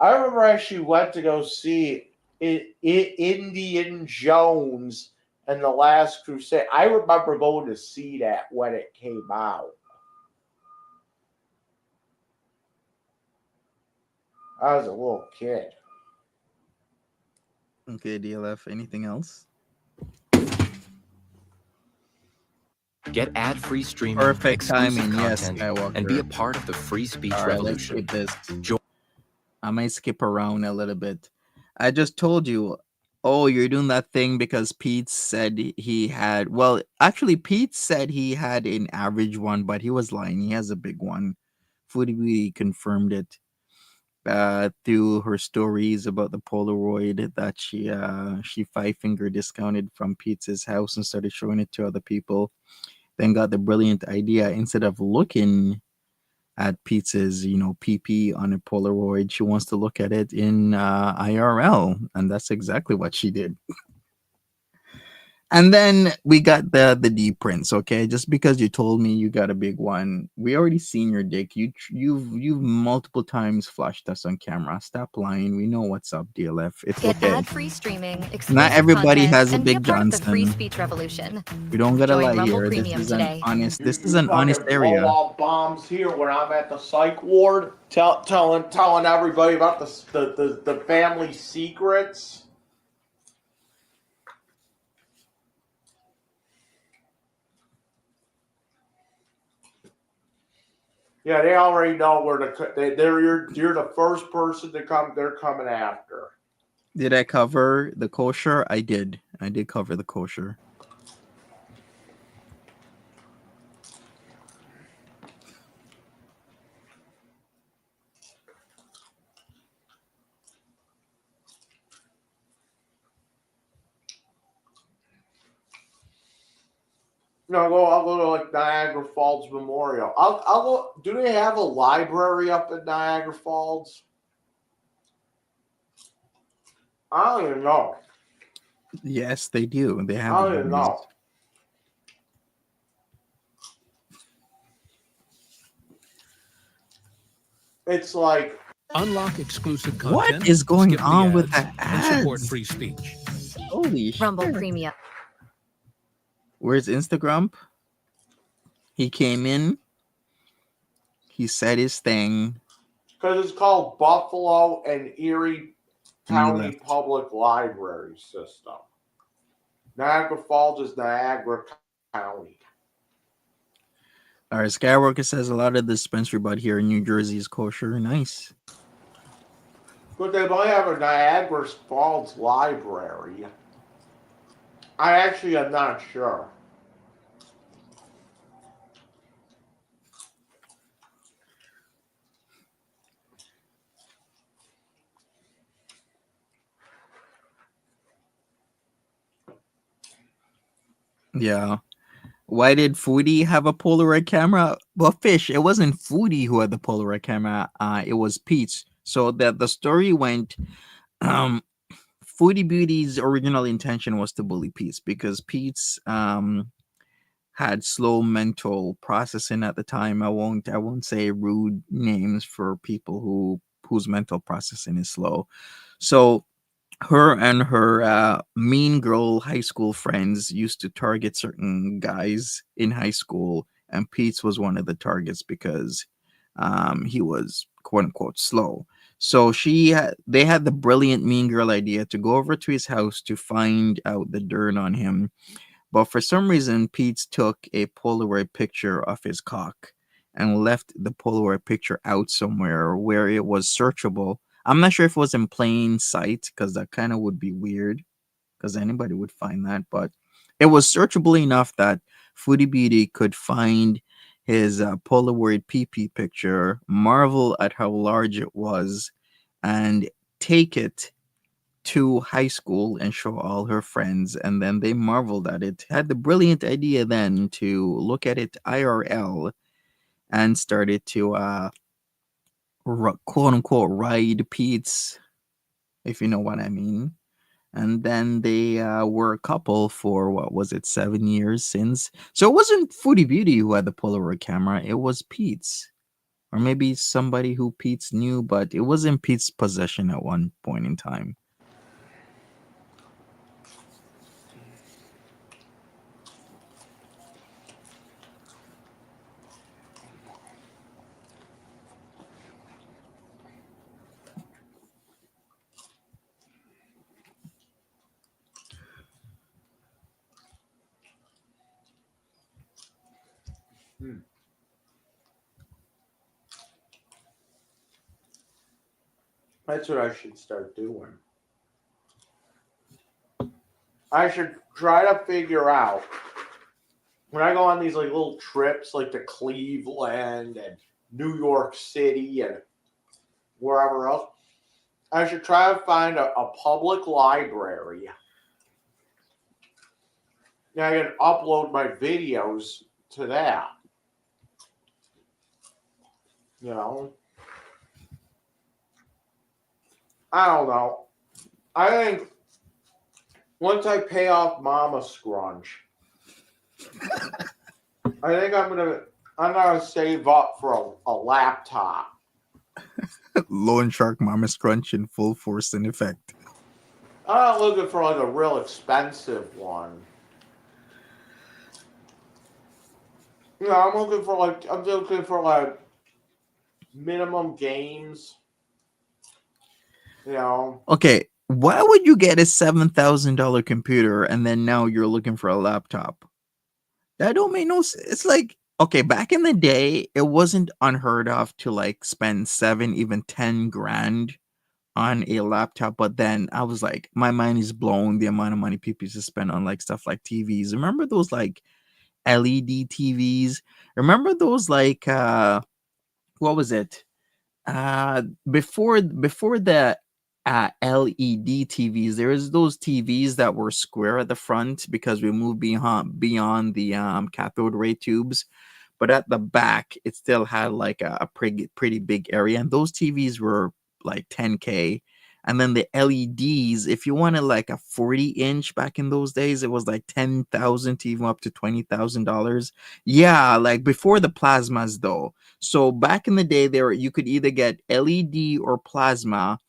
I remember I actually went to go see Indian Jones and the Last Crusade. I remember going to see that when it came out. I was a little kid. Okay, DLF, anything else? Get ad-free streaming, Perfect exclusive timing, yes, content, and be a Skywalker. part of the free speech All right, let's revolution. skip this. Jo- I might skip around a little bit. I just told you, oh, you're doing that thing because Pete said he had. Well, actually, Pete said he had an average one, but he was lying. He has a big one. Foodie Beauty confirmed it through her stories about the Polaroid that she 5-finger discounted from Pete's house and started showing it to other people. Then got the brilliant idea, instead of looking at Pete's, PP on a Polaroid, she wants to look at it in IRL, and that's exactly what she did. And then we got the D prints, okay? Just because you told me you got a big one, we already seen your dick. You've multiple times flashed us on camera. Stop lying. We know what's up, DLF. It's Get okay. ad-free streaming, exclusive Not everybody content, has a and be a big part of the free Johnson. speech revolution. We don't gotta Join lie Rumble here. This Premium is an today. honest. This is You an honest fucking area. blow all bombs here when I'm at the psych ward, telling everybody about the family secrets. Yeah, they already know where you're the first person to come. They're coming after. Did I cover the kosher? I did. I did cover the kosher. No, I'll go to like Niagara Falls Memorial. I'll go. Do they have a library up in Niagara Falls? I don't even know. Yes, they do. They have I don't even libraries. know. It's like Unlock exclusive What content. is going skip the on with ads, the and support ads? free speech. Holy Rumble shit. Premium. Where's Instagram? He came in. He said his thing. because it's called Buffalo and Erie And he County left. Public Library System. Niagara Falls is Niagara County. All right, Skywalker says a lot of the dispensary bud here in New Jersey is kosher. Nice. But they might have a Niagara Falls library. I actually am not sure. Yeah. Why did Foodie have a Polaroid camera? Well, Fish, it wasn't Foodie who had the Polaroid camera. It was Pete's. So that the story went, um, Foodie Beauty's original intention was to bully Pete's because Pete's had slow mental processing at the time. I won't say rude names for people whose mental processing is slow. So her and her mean girl high school friends used to target certain guys in high school, and Pete's was one of the targets because he was quote unquote slow. So they had the brilliant mean girl idea to go over to his house to find out the dirt on him, but for some reason, Pete took a Polaroid picture of his cock and left the Polaroid picture out somewhere where it was searchable. I'm not sure if it was in plain sight because that kind of would be weird because anybody would find that, but it was searchable enough that Foodie Beauty could find his Polaroid PP picture, marvel at how large it was, and take it to high school and show all her friends, and then they marveled at it. Had the brilliant idea then to look at it IRL and started to quote unquote ride Pete's, if you know what I mean. And then they were a couple for what was it, 7 years since. So it wasn't Foodie Beauty who had the Polaroid camera; it was Pete's, or maybe somebody who Pete's knew, but it was in Pete's possession at one point in time. That's what I should start doing. I should try to figure out when I go on these like little trips, like to Cleveland and New York City and wherever else. I should try to find a public library. And I can upload my videos to that. You know? I don't know. I think once I pay off Mama Scrunch, I think I'm gonna save up for a laptop. Loan Shark Mama Scrunch in full force and effect. I'm not looking for like a real expensive one. You know, I'm looking for like minimum games. You know. Okay, why would you get a $7,000 computer and then now you're looking for a laptop? That don't make no sense. It's like, okay, back in the day, it wasn't unheard of to like spend 7, even 10 grand on a laptop. But then I was like, my mind is blown the amount of money people used to spend on like stuff like TVs. Remember those like LED TVs? Remember those like what was it? Before the LED TVs, there is those TVs that were square at the front because we moved beyond the cathode ray tubes, but at the back it still had like a pretty big area, and those TVs were like 10K. And then the LEDs, if you wanted like a 40-inch back in those days, it was like 10,000 to even up to $20,000. Yeah, like before the plasmas though. So back in the day, you could either get LED or plasma,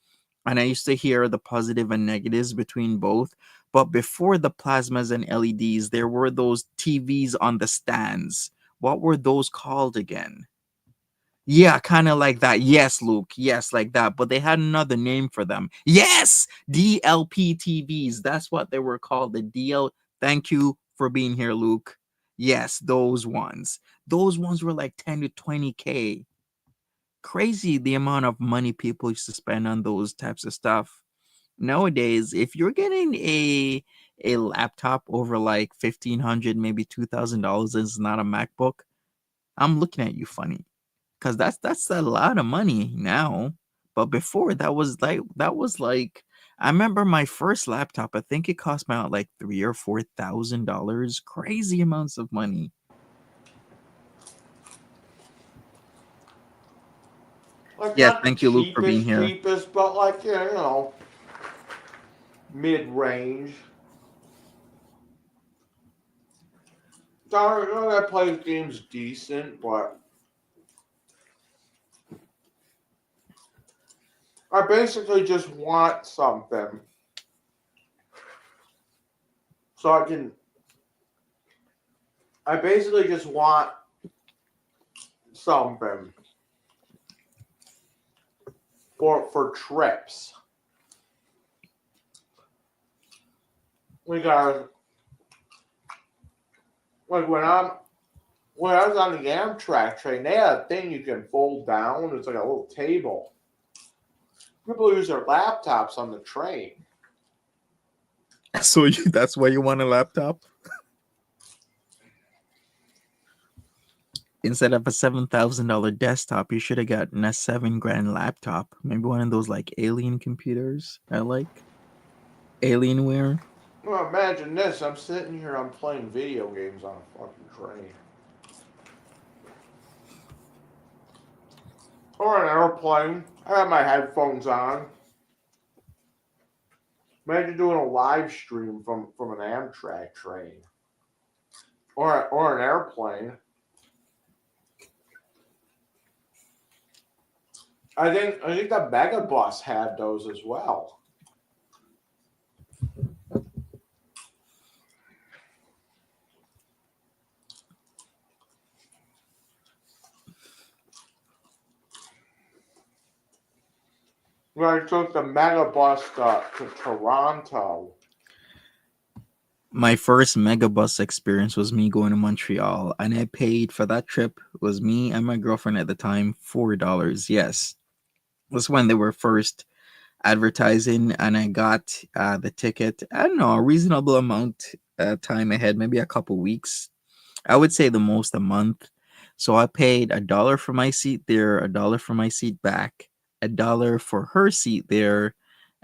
and I used to hear the positive and negatives between both. But before the plasmas and LEDs, there were those TVs on the stands. What were those called again? Yeah, kind of like that. Yes, Luke. Yes, like that. But they had another name for them. Yes, DLP TVs. That's what they were called. The DL. Thank you for being here, Luke. Yes, those ones. Those ones were like 10 to 20K. Crazy the amount of money people used to spend on those types of stuff. Nowadays, if you're getting a laptop over like 1,500, maybe $2,000, and it's not a MacBook, I'm looking at you funny because that's a lot of money now. But before that was like I remember my first laptop. I think it cost me out like $3,000 or $4,000. Crazy amounts of money. Like Yeah, not the thank you, Luke, for being here. cheapest, but like yeah, mid range. That plays games decent, but I basically just want something so I can. I basically just want something for trips. We got like when I was on the Amtrak train, they had a thing you can fold down. It's like a little table. People use their laptops on the train. So that's why you want a laptop? Instead of a $7,000 desktop, you should have gotten a $7,000 laptop. Maybe one of those like alien computers. I like Alienware. Well, imagine this. I'm sitting here, I'm playing video games on a fucking train. Or an airplane. I have my headphones on. Imagine doing a live stream from an Amtrak train. Or an airplane. I think the Megabus had those as well. I took the Megabus to Toronto. My first Megabus experience was me going to Montreal, and I paid for that trip. It was me and my girlfriend at the time, $4. Yes, it was when they were first advertising, and I got the ticket. I don't know, a reasonable amount time ahead, maybe a couple weeks. I would say the most a month. So I paid $1 for my seat there, $1 for my seat back, $1 for her seat there,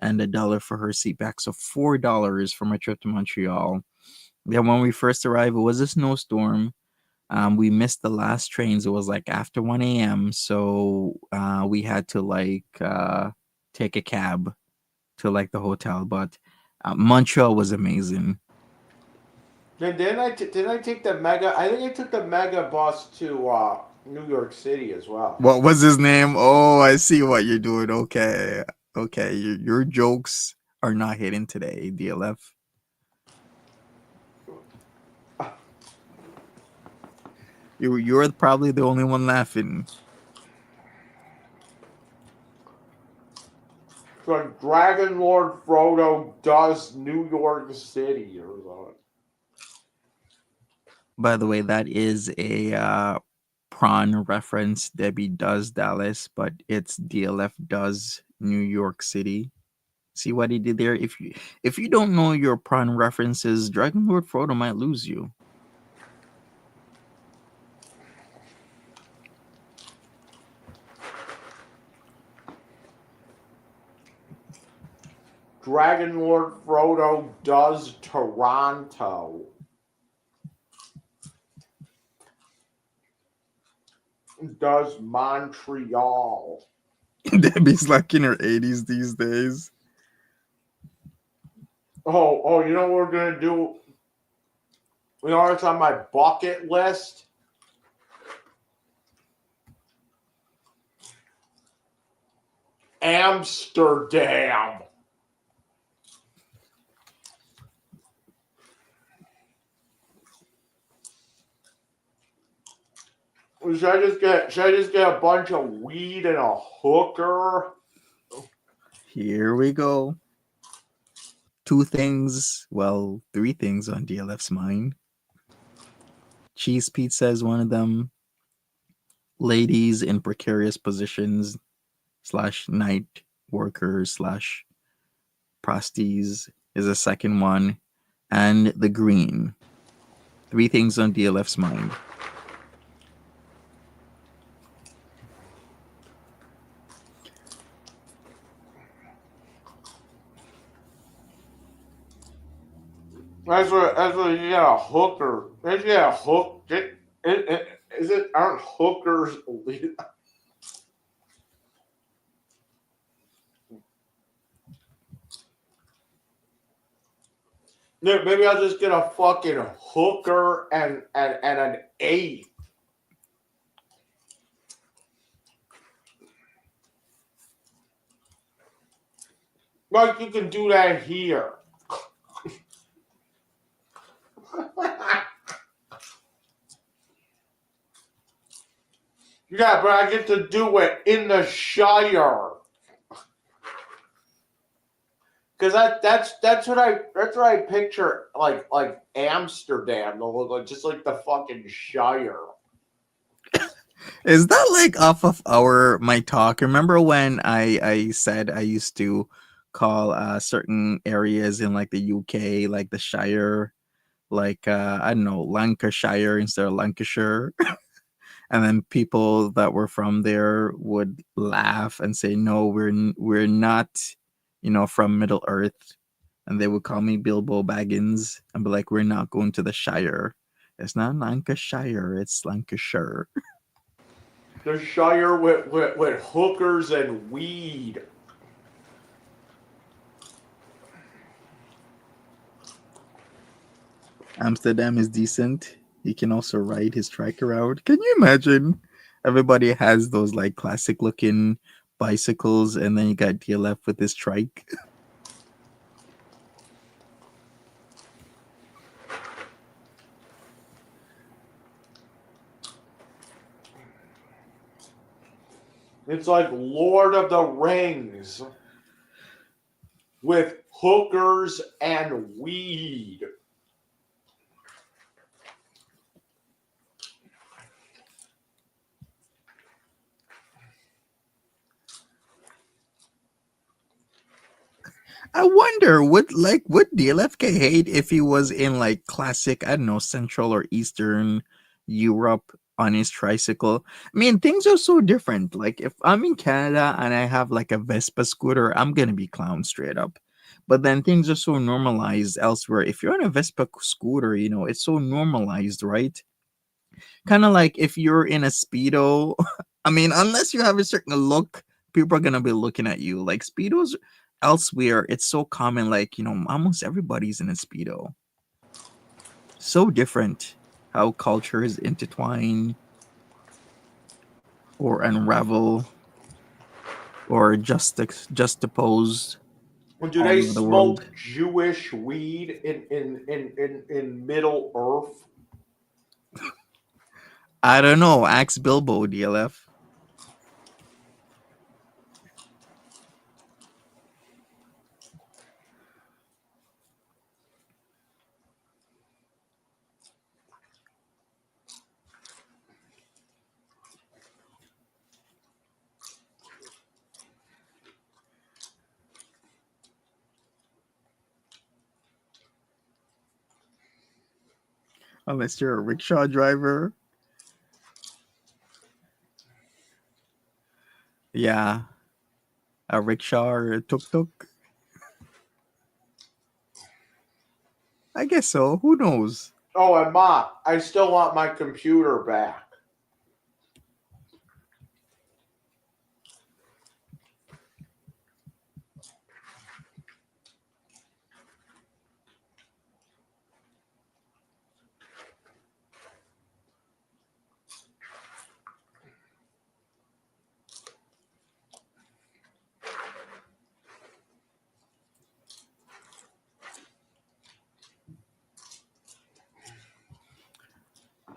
and $1 for her seat back. So $4 for my trip to Montreal. Then when we first arrived, it was a snowstorm. We missed the last trains. It was like after 1 a.m. So we had to take a cab to like the hotel. But Montreal was amazing. Then didn't I take the Mega? I think I took the Megabus to New York City as well. What was his name? Oh, I see what you're doing. Okay. Okay. Your jokes are not hitting today, DLF. You're probably the only one laughing. So Dragon Lord Frodo does New York City or something. By the way, that is a prawn reference. Debbie does Dallas, but it's DLF does New York City. See what he did there? If you don't know your prawn references, Dragon Lord Frodo might lose you. Dragon Lord Frodo does Toronto. Does Montreal. Debbie's like in her 80s these days. Oh, you know what we're gonna do? You know what's on my bucket list? Amsterdam. Should I just get a bunch of weed and a hooker? Here we go. Three things on DLF's mind. Cheese pizza is one of them. Ladies in precarious positions / night workers / prosties is a second one. And the green. 3 things on DLF's mind. That's what you get a hooker. That's you get a hook. Is it aren't hookers? Yeah, maybe I'll just get a fucking hooker and an 8. Like you can do that here. Yeah, but I get to do it in the Shire. Cause that's what I picture like Amsterdam to look like, just like the fucking Shire. Is that like off of my talk? Remember when I said I used to call certain areas in like the UK like the Shire, like I don't know, Lancashire instead of Lancashire, and then people that were from there would laugh and say, "No, we're not, from Middle Earth," and they would call me Bilbo Baggins and be like, "We're not going to the Shire. It's not Lancashire, it's Lancashire." The Shire with hookers and weed. Amsterdam is decent. He can also ride his trike around. Can you imagine? Everybody has those like classic looking bicycles, and then you got DLF with his trike. It's like Lord of the Rings with hookers and weed. I wonder would DLFK hate if he was in like classic, I don't know, Central or Eastern Europe on his tricycle. I mean, things are so different. Like if I'm in Canada and I have like a Vespa scooter, I'm gonna be clown straight up. But then things are so normalized elsewhere. If you're on a Vespa scooter, it's so normalized, right? Kind of like if you're in a Speedo. I mean, unless you have a certain look, people are gonna be looking at you. Like Speedos elsewhere, it's so common, like, almost everybody's in a Speedo. So different how cultures intertwine or unravel or juxtapose Do all they over the world. smoke Jewish weed in Middle Earth? I don't know. Ask Bilbo, DLF. Unless you're a rickshaw driver. Yeah. A rickshaw or a tuk-tuk. I guess so. Who knows? Oh, and Ma, I still want my computer back.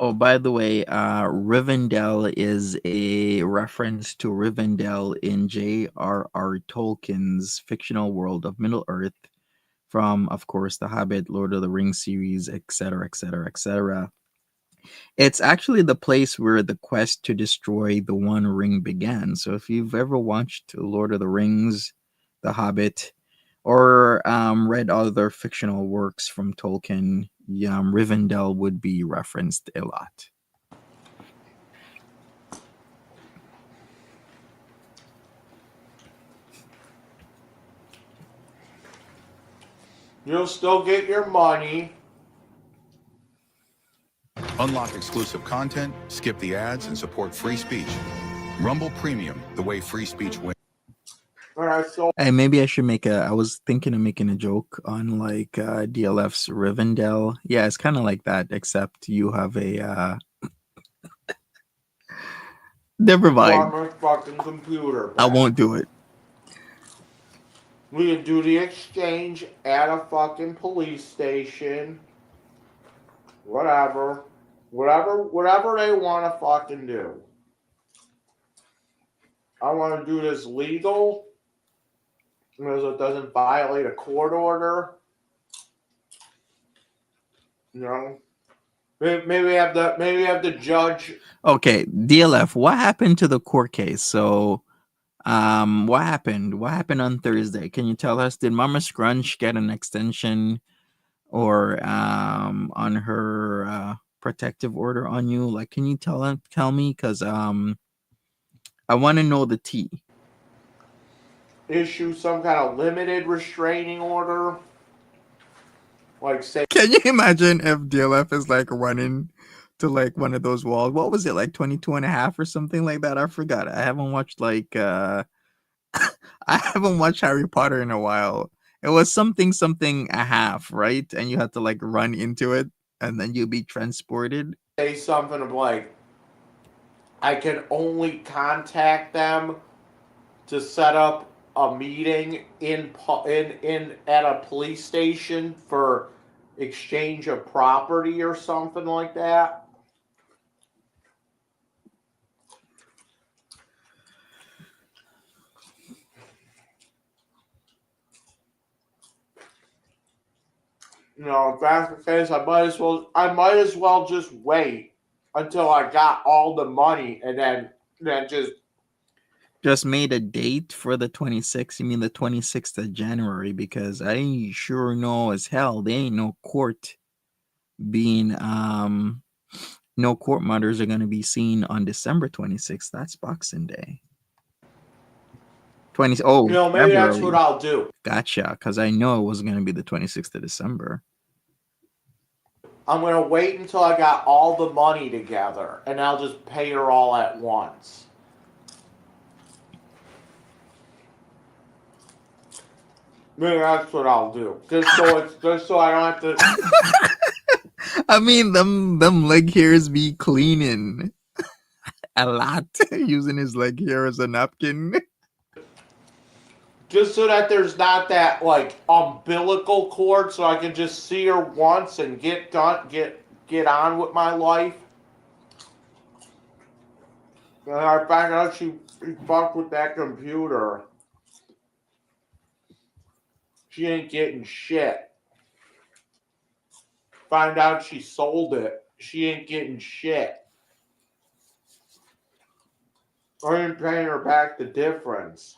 Oh, by the way, Rivendell is a reference to Rivendell in J.R.R. Tolkien's fictional world of Middle Earth from, of course, The Hobbit, Lord of the Rings series, etc., etc., etc. It's actually the place where the quest to destroy the One Ring began. So if you've ever watched Lord of the Rings, The Hobbit, or read other fictional works from Tolkien, Rivendell would be referenced a lot. You'll still get your money. Unlock exclusive content, skip the ads, and support free speech. Rumble Premium, the way free speech wins. All right, so Hey, maybe I should make a. I was thinking of making a joke on like DLF's Rivendell. Yeah, it's kind of like that, except you have a. Never mind. want my fucking computer back. I won't do it. We can do the exchange at a fucking police station. Whatever they want to fucking do. I want to do this legal because it doesn't violate a court order. You know, maybe have the judge. Okay, DLF. What happened to the court case? So, what happened? What happened on Thursday? Can you tell us? Did Mama Scrunch get an extension, or on her protective order on you? Like, can you tell me? Because I want to know the tea. Issue some kind of limited restraining order. Like, say, Can you imagine if DLF is like running to like one of those walls? What was it, like 22 and a half or something like that? I forgot. I haven't watched like I haven't watched Harry Potter in a while. It was something a half, right? And you had to like run into it and then you'll be transported. say something of like, I can only contact them to set up a meeting in at a police station for exchange of property or something like that. You know, if that's the case, I might as well just wait until I got all the money and then Just made a date for the 26th. You mean the 26th of January? Because I sure know as hell there ain't no court being no court matters are going to be seen on December 26th. That's Boxing Day. 20. Oh, you know, maybe February. that's what I'll do. Gotcha. Because I know it was going to be the 26th of December. I'm going to wait until I got all the money together, and I'll just pay her all at once. Maybe that's what I'll do. Just so I don't have to. I mean, them leg hairs be cleaning a lot using his leg hair as a napkin. Just so that there's not that like umbilical cord, so I can just see her once and get on with my life. And I found out she fucked with that computer. She ain't getting shit. Find out she sold it. She ain't getting shit. I ain't paying her back the difference.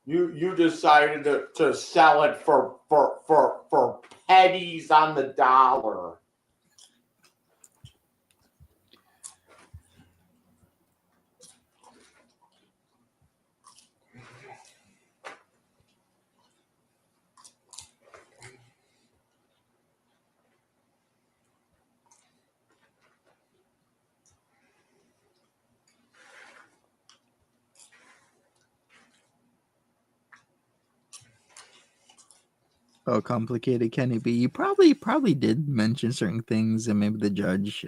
You decided to sell it for pennies on the dollar. How complicated can it be? You probably did mention certain things, and maybe the judge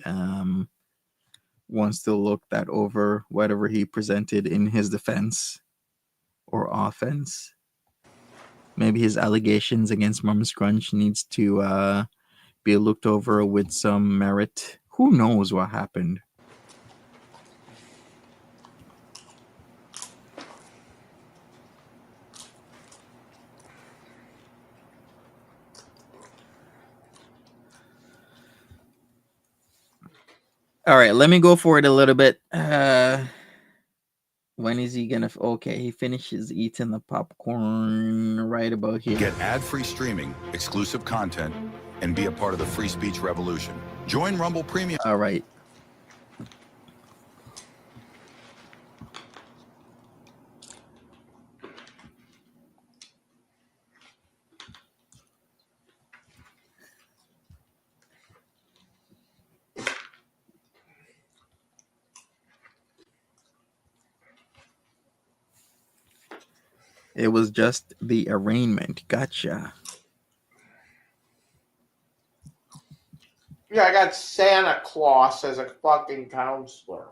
wants to look that over, whatever he presented in his defense or offense. Maybe his allegations against Mama Scrunch needs to be looked over with some merit. Who knows what happened? All right, let me go for it a little bit. When is he gonna? Okay, he finishes eating the popcorn right about here. Get ad-free streaming, exclusive content, and be a part of the free speech revolution. Join Rumble Premium. All right. It was just the arraignment. Gotcha. Yeah, I got Santa Claus as a fucking counselor.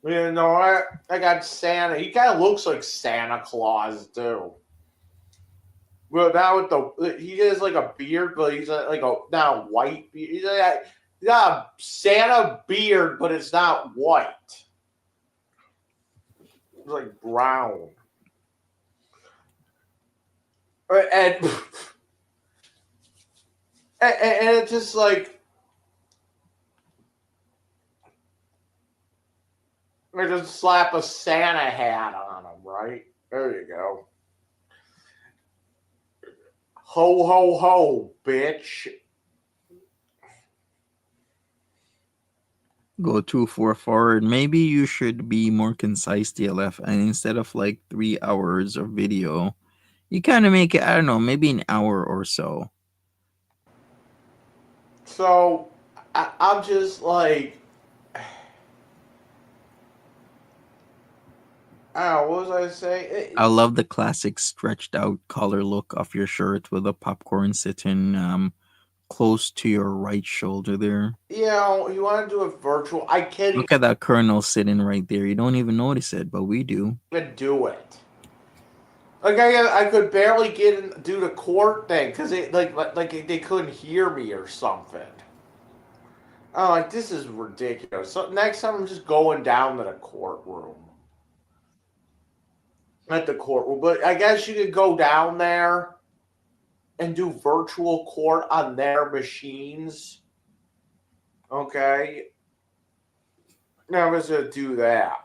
You know what? I got Santa. He kind of looks like Santa Claus too. Well, now with he has like a beard, but he's like a not a white beard. He's got a Santa beard, but it's not white. It's like brown. And and it's just like I just slap a Santa hat on him, right? There you go. Ho ho ho, bitch. Go 2-4 forward. Maybe you should be more concise, DLF, and instead of like 3 hours of video, you kind of make it, I don't know, maybe an hour or so. So I'm just like, I don't know, what was I saying? I love the classic stretched out collar look of your shirt with a popcorn sitting close to your right shoulder there. You know, you want to do it virtual. I can't Look at that colonel sitting right there. You don't even notice it, but we do. even do it. Like I could barely do the court thing because like they couldn't hear me or something. I'm like, this is ridiculous. So next time I'm just going down to the courtroom. At the courtroom. But I guess you could go down there and do virtual court on their machines. Okay. Now I'm just gonna do that.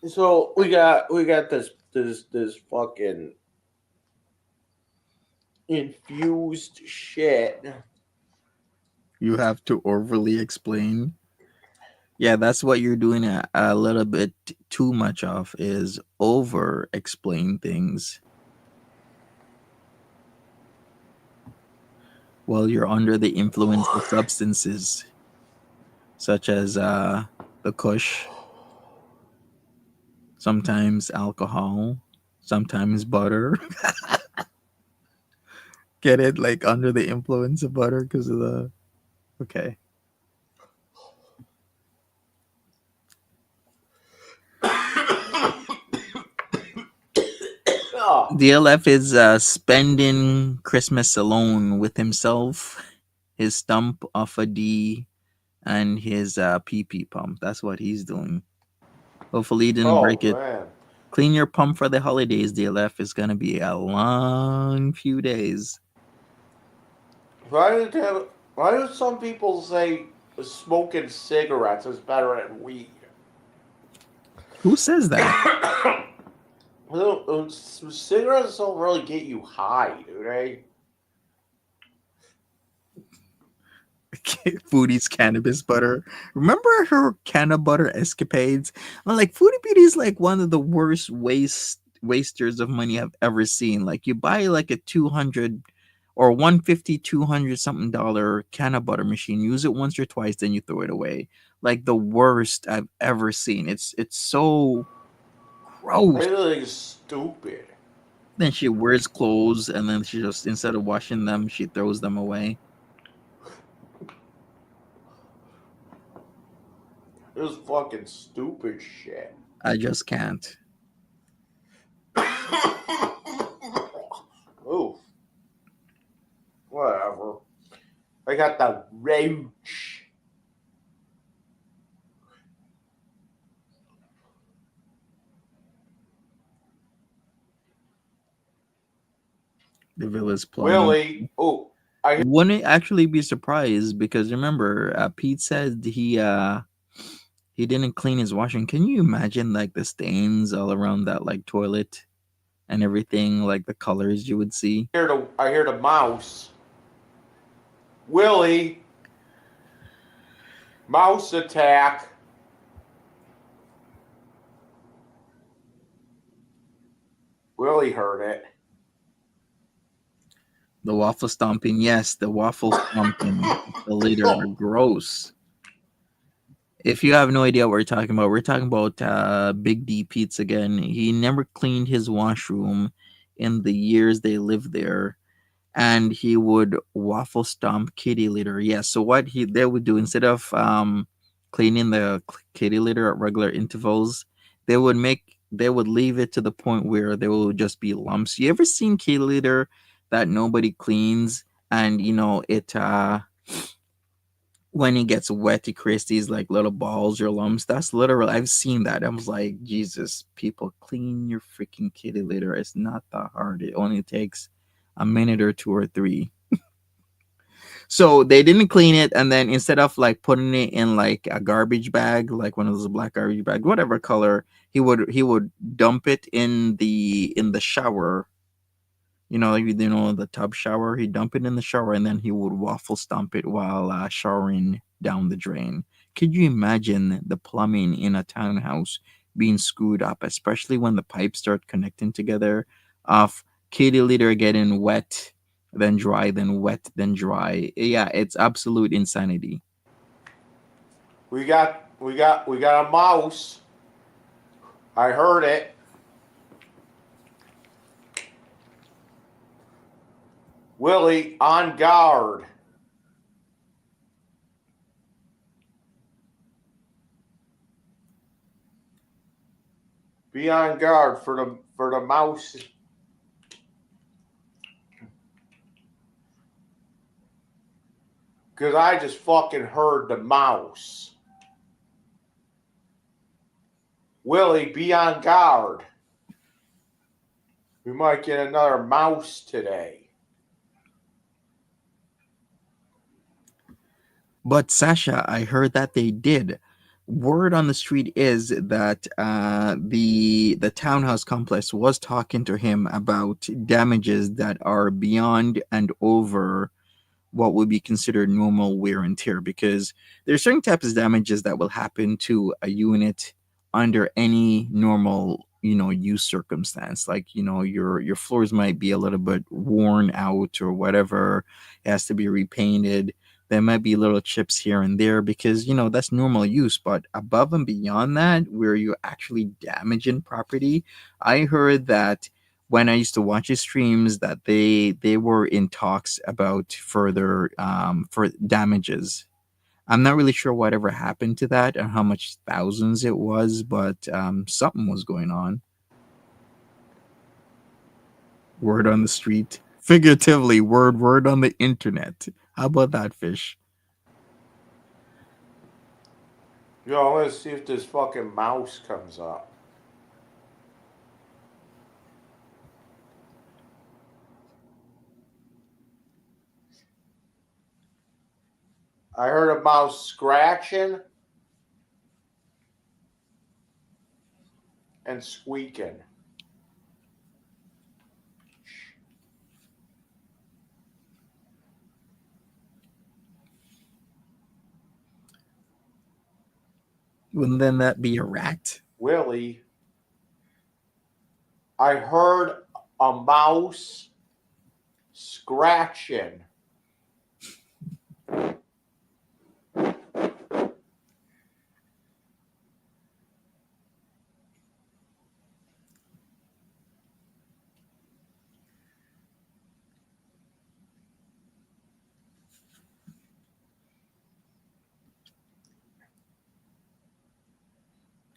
So we got this fucking infused shit. You have to overly explain. Yeah, that's what you're doing a little bit too much of, is over explain things while you're under the influence of substances such as the kush, sometimes alcohol, sometimes butter. Get it? Like under the influence of butter because of the... Okay. DLF is spending Christmas alone with himself, his stump of a D, and his PP pump. That's what he's doing. Hopefully he didn't break it. Man. Clean your pump for the holidays, DLF. It's going to be a long few days. Why do some people say smoking cigarettes is better than weed? Who says that? Cigarettes don't really get you high, do they? Foodie's cannabis butter. Remember her canna butter escapades? I'm like, Foodie Beauty is like one of the worst wasters of money I've ever seen. Like, you buy like a 200 or 150, 200 something dollar canna butter machine, use it once or twice, then you throw it away. Like the worst I've ever seen. It's so gross. Really stupid. Then she wears clothes and then she just, instead of washing them, she throws them away. It was fucking stupid shit. I just can't. Oof. Whatever. I got the roach. The villa's plumbing. Willie. Oh, Wouldn't actually be surprised because remember, Pete said he didn't clean his washing. Can you imagine like the stains all around that like toilet and everything, like the colors you would see? I hear the mouse. Willie. Mouse attack. Willie heard it. The waffle stomping, yes, the waffle stomping. The later are gross. If you have no idea what we're talking about Big D Pete's again. He never cleaned his washroom in the years they lived there, and he would waffle stomp kitty litter. Yeah, so what they would do, instead of cleaning the kitty litter at regular intervals, they would leave it to the point where there will just be lumps. You ever seen kitty litter that nobody cleans, and it when it gets wet, it creates these like little balls or lumps. That's literal. I've seen that. I was like, Jesus, people, clean your freaking kitty litter. It's not that hard. It only takes a minute or two or three. So they didn't clean it, and then instead of like putting it in like a garbage bag, like one of those black garbage bag, whatever color, he would dump it in the shower. The tub shower. He'd dump it in the shower, and then he would waffle stomp it while showering down the drain. Could you imagine the plumbing in a townhouse being screwed up, especially when the pipes start connecting together? Of kitty litter getting wet, then dry, then wet, then dry. Yeah, it's absolute insanity. We got a mouse. I heard it. Willie, on guard. Be on guard for the mouse. Because I just fucking heard the mouse. Willie, be on guard. We might get another mouse today. But Sasha, I heard that they did. Word on the street is that the townhouse complex was talking to him about damages that are beyond and over what would be considered normal wear and tear, because there are certain types of damages that will happen to a unit under any normal use circumstance. Like your floors might be a little bit worn out or whatever, it has to be repainted. There might be little chips here and there because that's normal use. But above and beyond that, where you're actually damaging property, I heard that when I used to watch his streams, that they were in talks about further for damages. I'm not really sure whatever happened to that and how much thousands it was, but something was going on. Word on the street, figuratively, word on the internet. How about that, Fish? Yo, let's see if this fucking mouse comes up. I heard a mouse scratching and squeaking. Wouldn't then that be a rat? Willie, I heard a mouse scratching.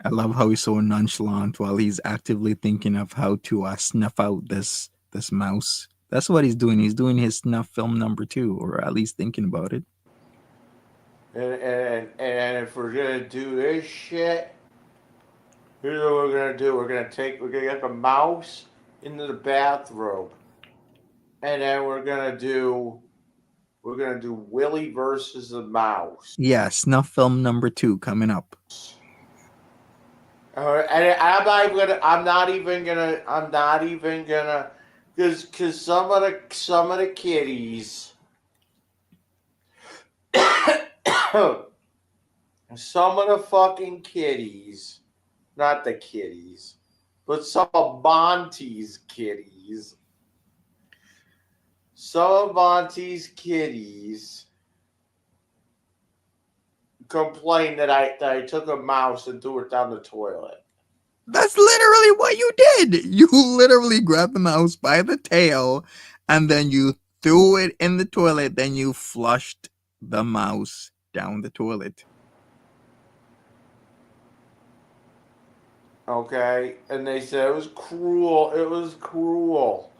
I love how he's so nonchalant while he's actively thinking of how to snuff out this mouse. That's what he's doing. He's doing his snuff film number 2, or at least thinking about it. And if we're gonna do this shit, here's what we're gonna do. We're gonna get the mouse into the bathroom, and then we're gonna do Willie versus the mouse. Yeah, snuff film number 2 coming up. And I'm not even gonna, because some of the kitties, some of the fucking kitties, not the kitties, but some of Monty's kitties, complain that I took a mouse and threw it down the toilet. That's literally what you did. You literally grabbed the mouse by the tail and then you threw it in the toilet. Then you flushed the mouse down the toilet. Okay? And they said it was cruel. It was cruel.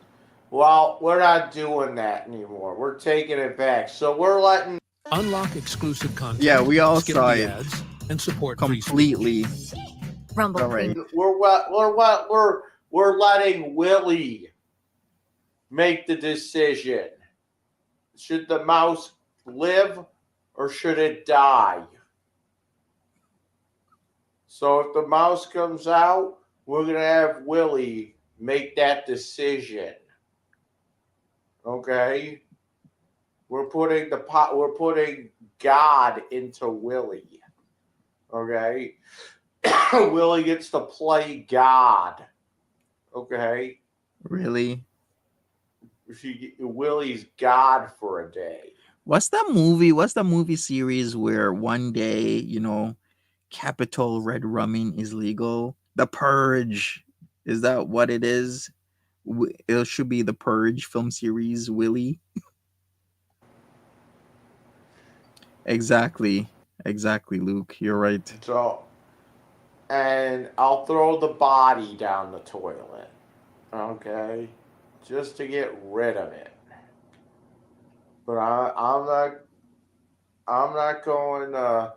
Well, we're not doing that anymore. We're taking it back. So we're letting. Unlock exclusive content. Yeah, we all skip saw the it ads, and support free speech. completely. Rumble All right. We're letting Willie make the decision. Should the mouse live or should it die? So if the mouse comes out, we're gonna have Willie make that decision. Okay? We're putting God into Willie. Okay? Willie gets to play God. Okay? Really? Willie's God for a day. What's that movie? What's the movie series where one day, capital red rumming is legal? The Purge. Is that what it is? It should be the Purge film series, Willie. Exactly, Luke. You're right. So, and I'll throw the body down the toilet. Okay? Just to get rid of it. But I'm not going to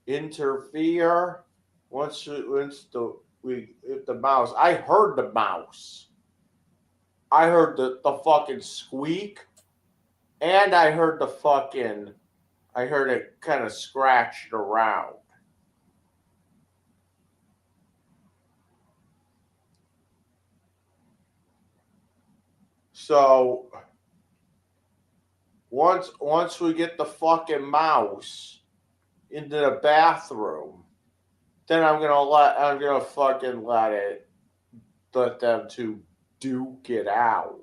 interfere if the mouse. I heard the mouse. I heard the fucking squeak, and I heard it kind of scratched around. So once we get the fucking mouse into the bathroom, then I'm gonna fucking let them to duke it out.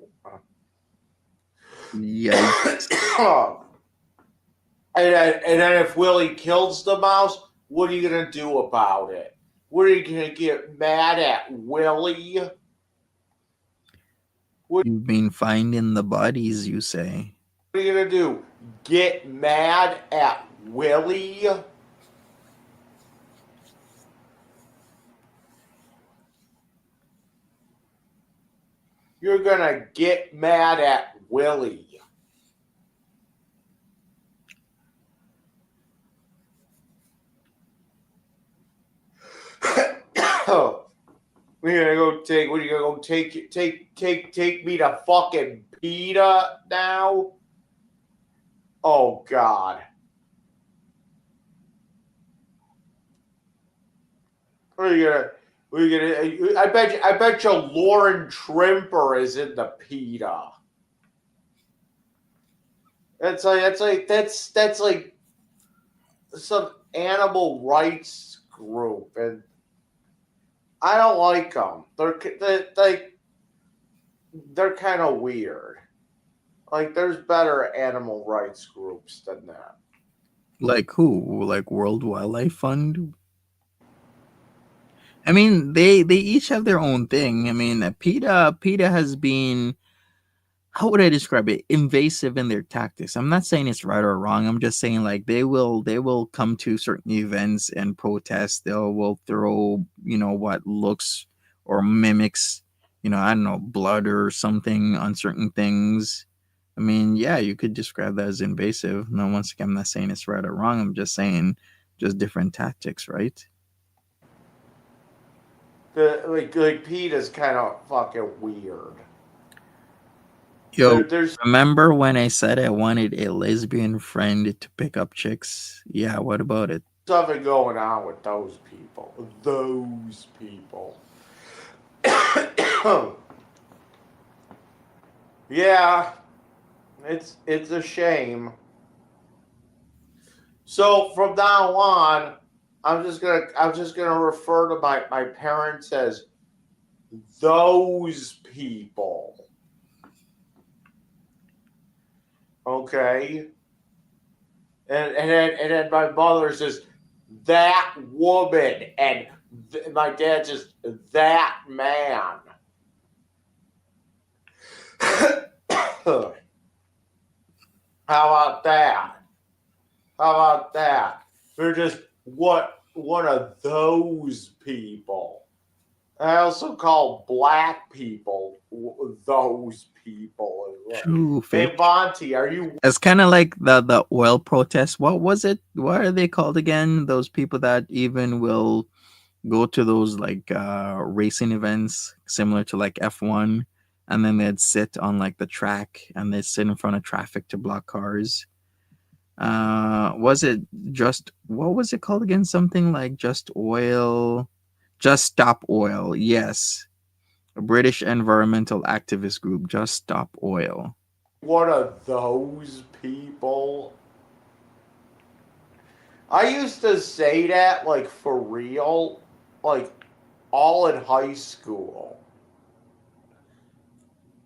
Yikes. And then if Willie kills the mouse, what are you gonna do about it? What are you gonna get mad at Willie? You've been finding the bodies, you say. What are you gonna do? Get mad at Willie? You're gonna get mad at Willie. We're gonna go take. What are you gonna go take me to fucking PETA now? Oh God. What are you gonna? I bet you Lauren Trimper is in the PETA. That's like some animal rights group, and I don't like them. They're kind of weird. Like there's better animal rights groups than that. Like who? Like World Wildlife Fund? I mean, they each have their own thing. I mean, PETA has been, how would I describe it? Invasive in their tactics. I'm not saying it's right or wrong. I'm just saying like they will come to certain events and protest. Will throw, what looks or mimics, I don't know, blood or something on certain things. I mean, yeah, you could describe that as invasive. No, once again, I'm not saying it's right or wrong. I'm just saying just different tactics, right? Like PETA's kind of fucking weird. Yo, remember when I said I wanted a lesbian friend to pick up chicks? Yeah, what about it? Something going on with those people. Those people. Yeah, it's a shame. So from now on, I'm just gonna refer to my parents as those people. Okay. And then my mother says, that woman, and my dad just, that man. How about that? How about that? They're just one of those people. I also call black people those people as well. True, Hey, Fish. Monty, are you It's kind of like the oil protest. What was it? What are they called again? Those people that even will go to those like racing events similar to like F1, and then they'd sit on like the track and they'd sit in front of traffic to block cars. Was it just what was it called again? Something like Just Oil, Just Stop Oil. Yes, a British environmental activist group, Just Stop Oil. one of those people? I used to say that, like, for real, like, all in high school.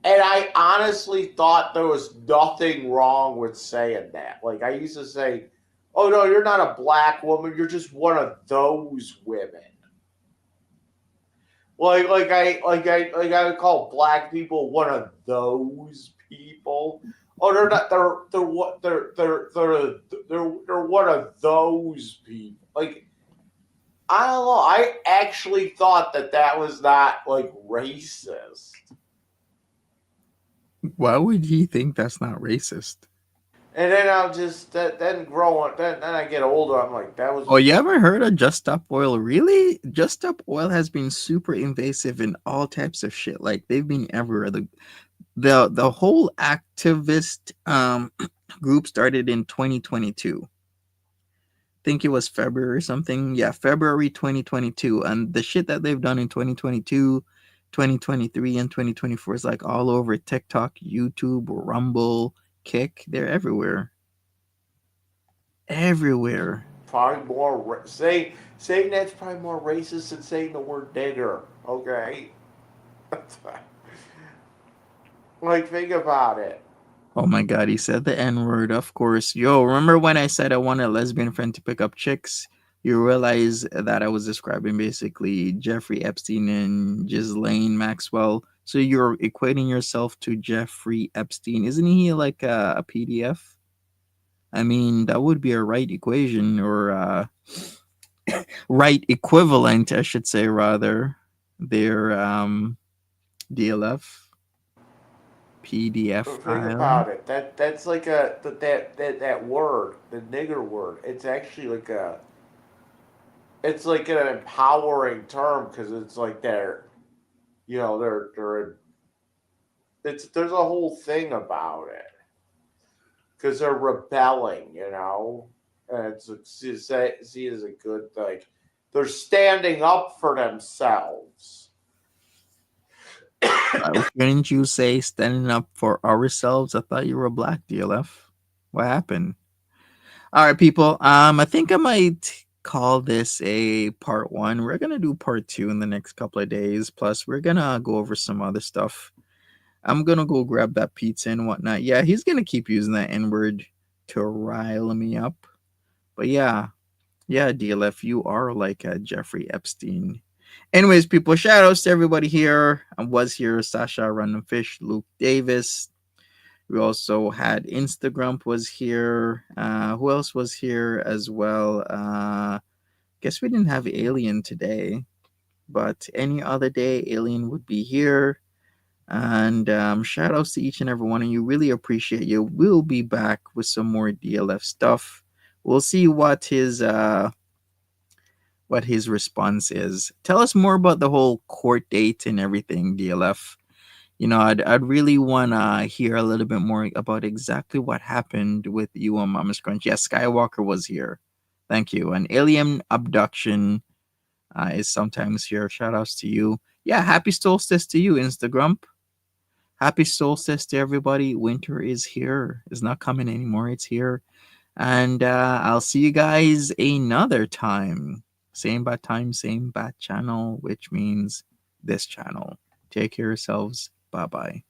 And I honestly thought there was nothing wrong with saying that. Like, I used to say, oh, no, you're not a black woman. You're just one of those women. I would call black people one of those people. Oh, they're not. They're what? They're one of those people. Like, I don't know. I actually thought that was not like racist. Why would he think that's not racist? And then I'll just then growing. Then I get older. I'm like, that was. Oh, you ever heard of Just Stop Oil? Really? Just Stop Oil has been super invasive in all types of shit. Like they've been everywhere. The whole activist group started in 2022. Think it was February or something. Yeah, February 2022. And the shit that they've done in 2022, 2023, and 2024 is like all over TikTok, YouTube, Rumble, Kick. They're everywhere. Everywhere. Probably more saying that's probably more racist than saying the word nigger. Okay, like think about it. Oh my god, he said the N word, of course. Yo, remember when I said I wanted a lesbian friend to pick up chicks? You realize that I was describing basically Jeffrey Epstein and Ghislaine Maxwell. So you're equating yourself to Jeffrey Epstein. Isn't he like a PDF? I mean, that would be a right equation or right equivalent, I should say, rather. Their DLF PDF Think file. about it. That's like that word, the nigger word. It's actually like it's like an empowering term because it's like they're it's there's a whole thing about it because they're rebelling, and it's see as a good like they're standing up for themselves. Shouldn't you say standing up for ourselves? I thought you were a black DLF. What happened? All right, people. I think I might call this a part one. We're gonna do part two in the next couple of days. Plus, we're gonna go over some other stuff. I'm gonna go grab that pizza and whatnot. Yeah, he's gonna keep using that N word to rile me up. But yeah, DLF, you are like a Jeffrey Epstein. Anyways, people, shout outs to everybody here. I was here, Sasha, Random Fish, Luke Davis. We also had Instagram was here. Who else was here as well? Guess we didn't have Alien today, but any other day, Alien would be here. And shout outs to each and every one of you. Really appreciate you. We'll be back with some more DLF stuff. We'll see what his response is. Tell us more about the whole court date and everything, DLF. I'd really want to hear a little bit more about exactly what happened with you and Mama Scrunch. Yes, Skywalker was here. Thank you. And alien abduction is sometimes here. Shout outs to you. Yeah, happy solstice to you, Instagram. Happy solstice to everybody. Winter is here. It's not coming anymore. It's here. And I'll see you guys another time. Same bad time, same bad channel, which means this channel. Take care of yourselves. Bye bye.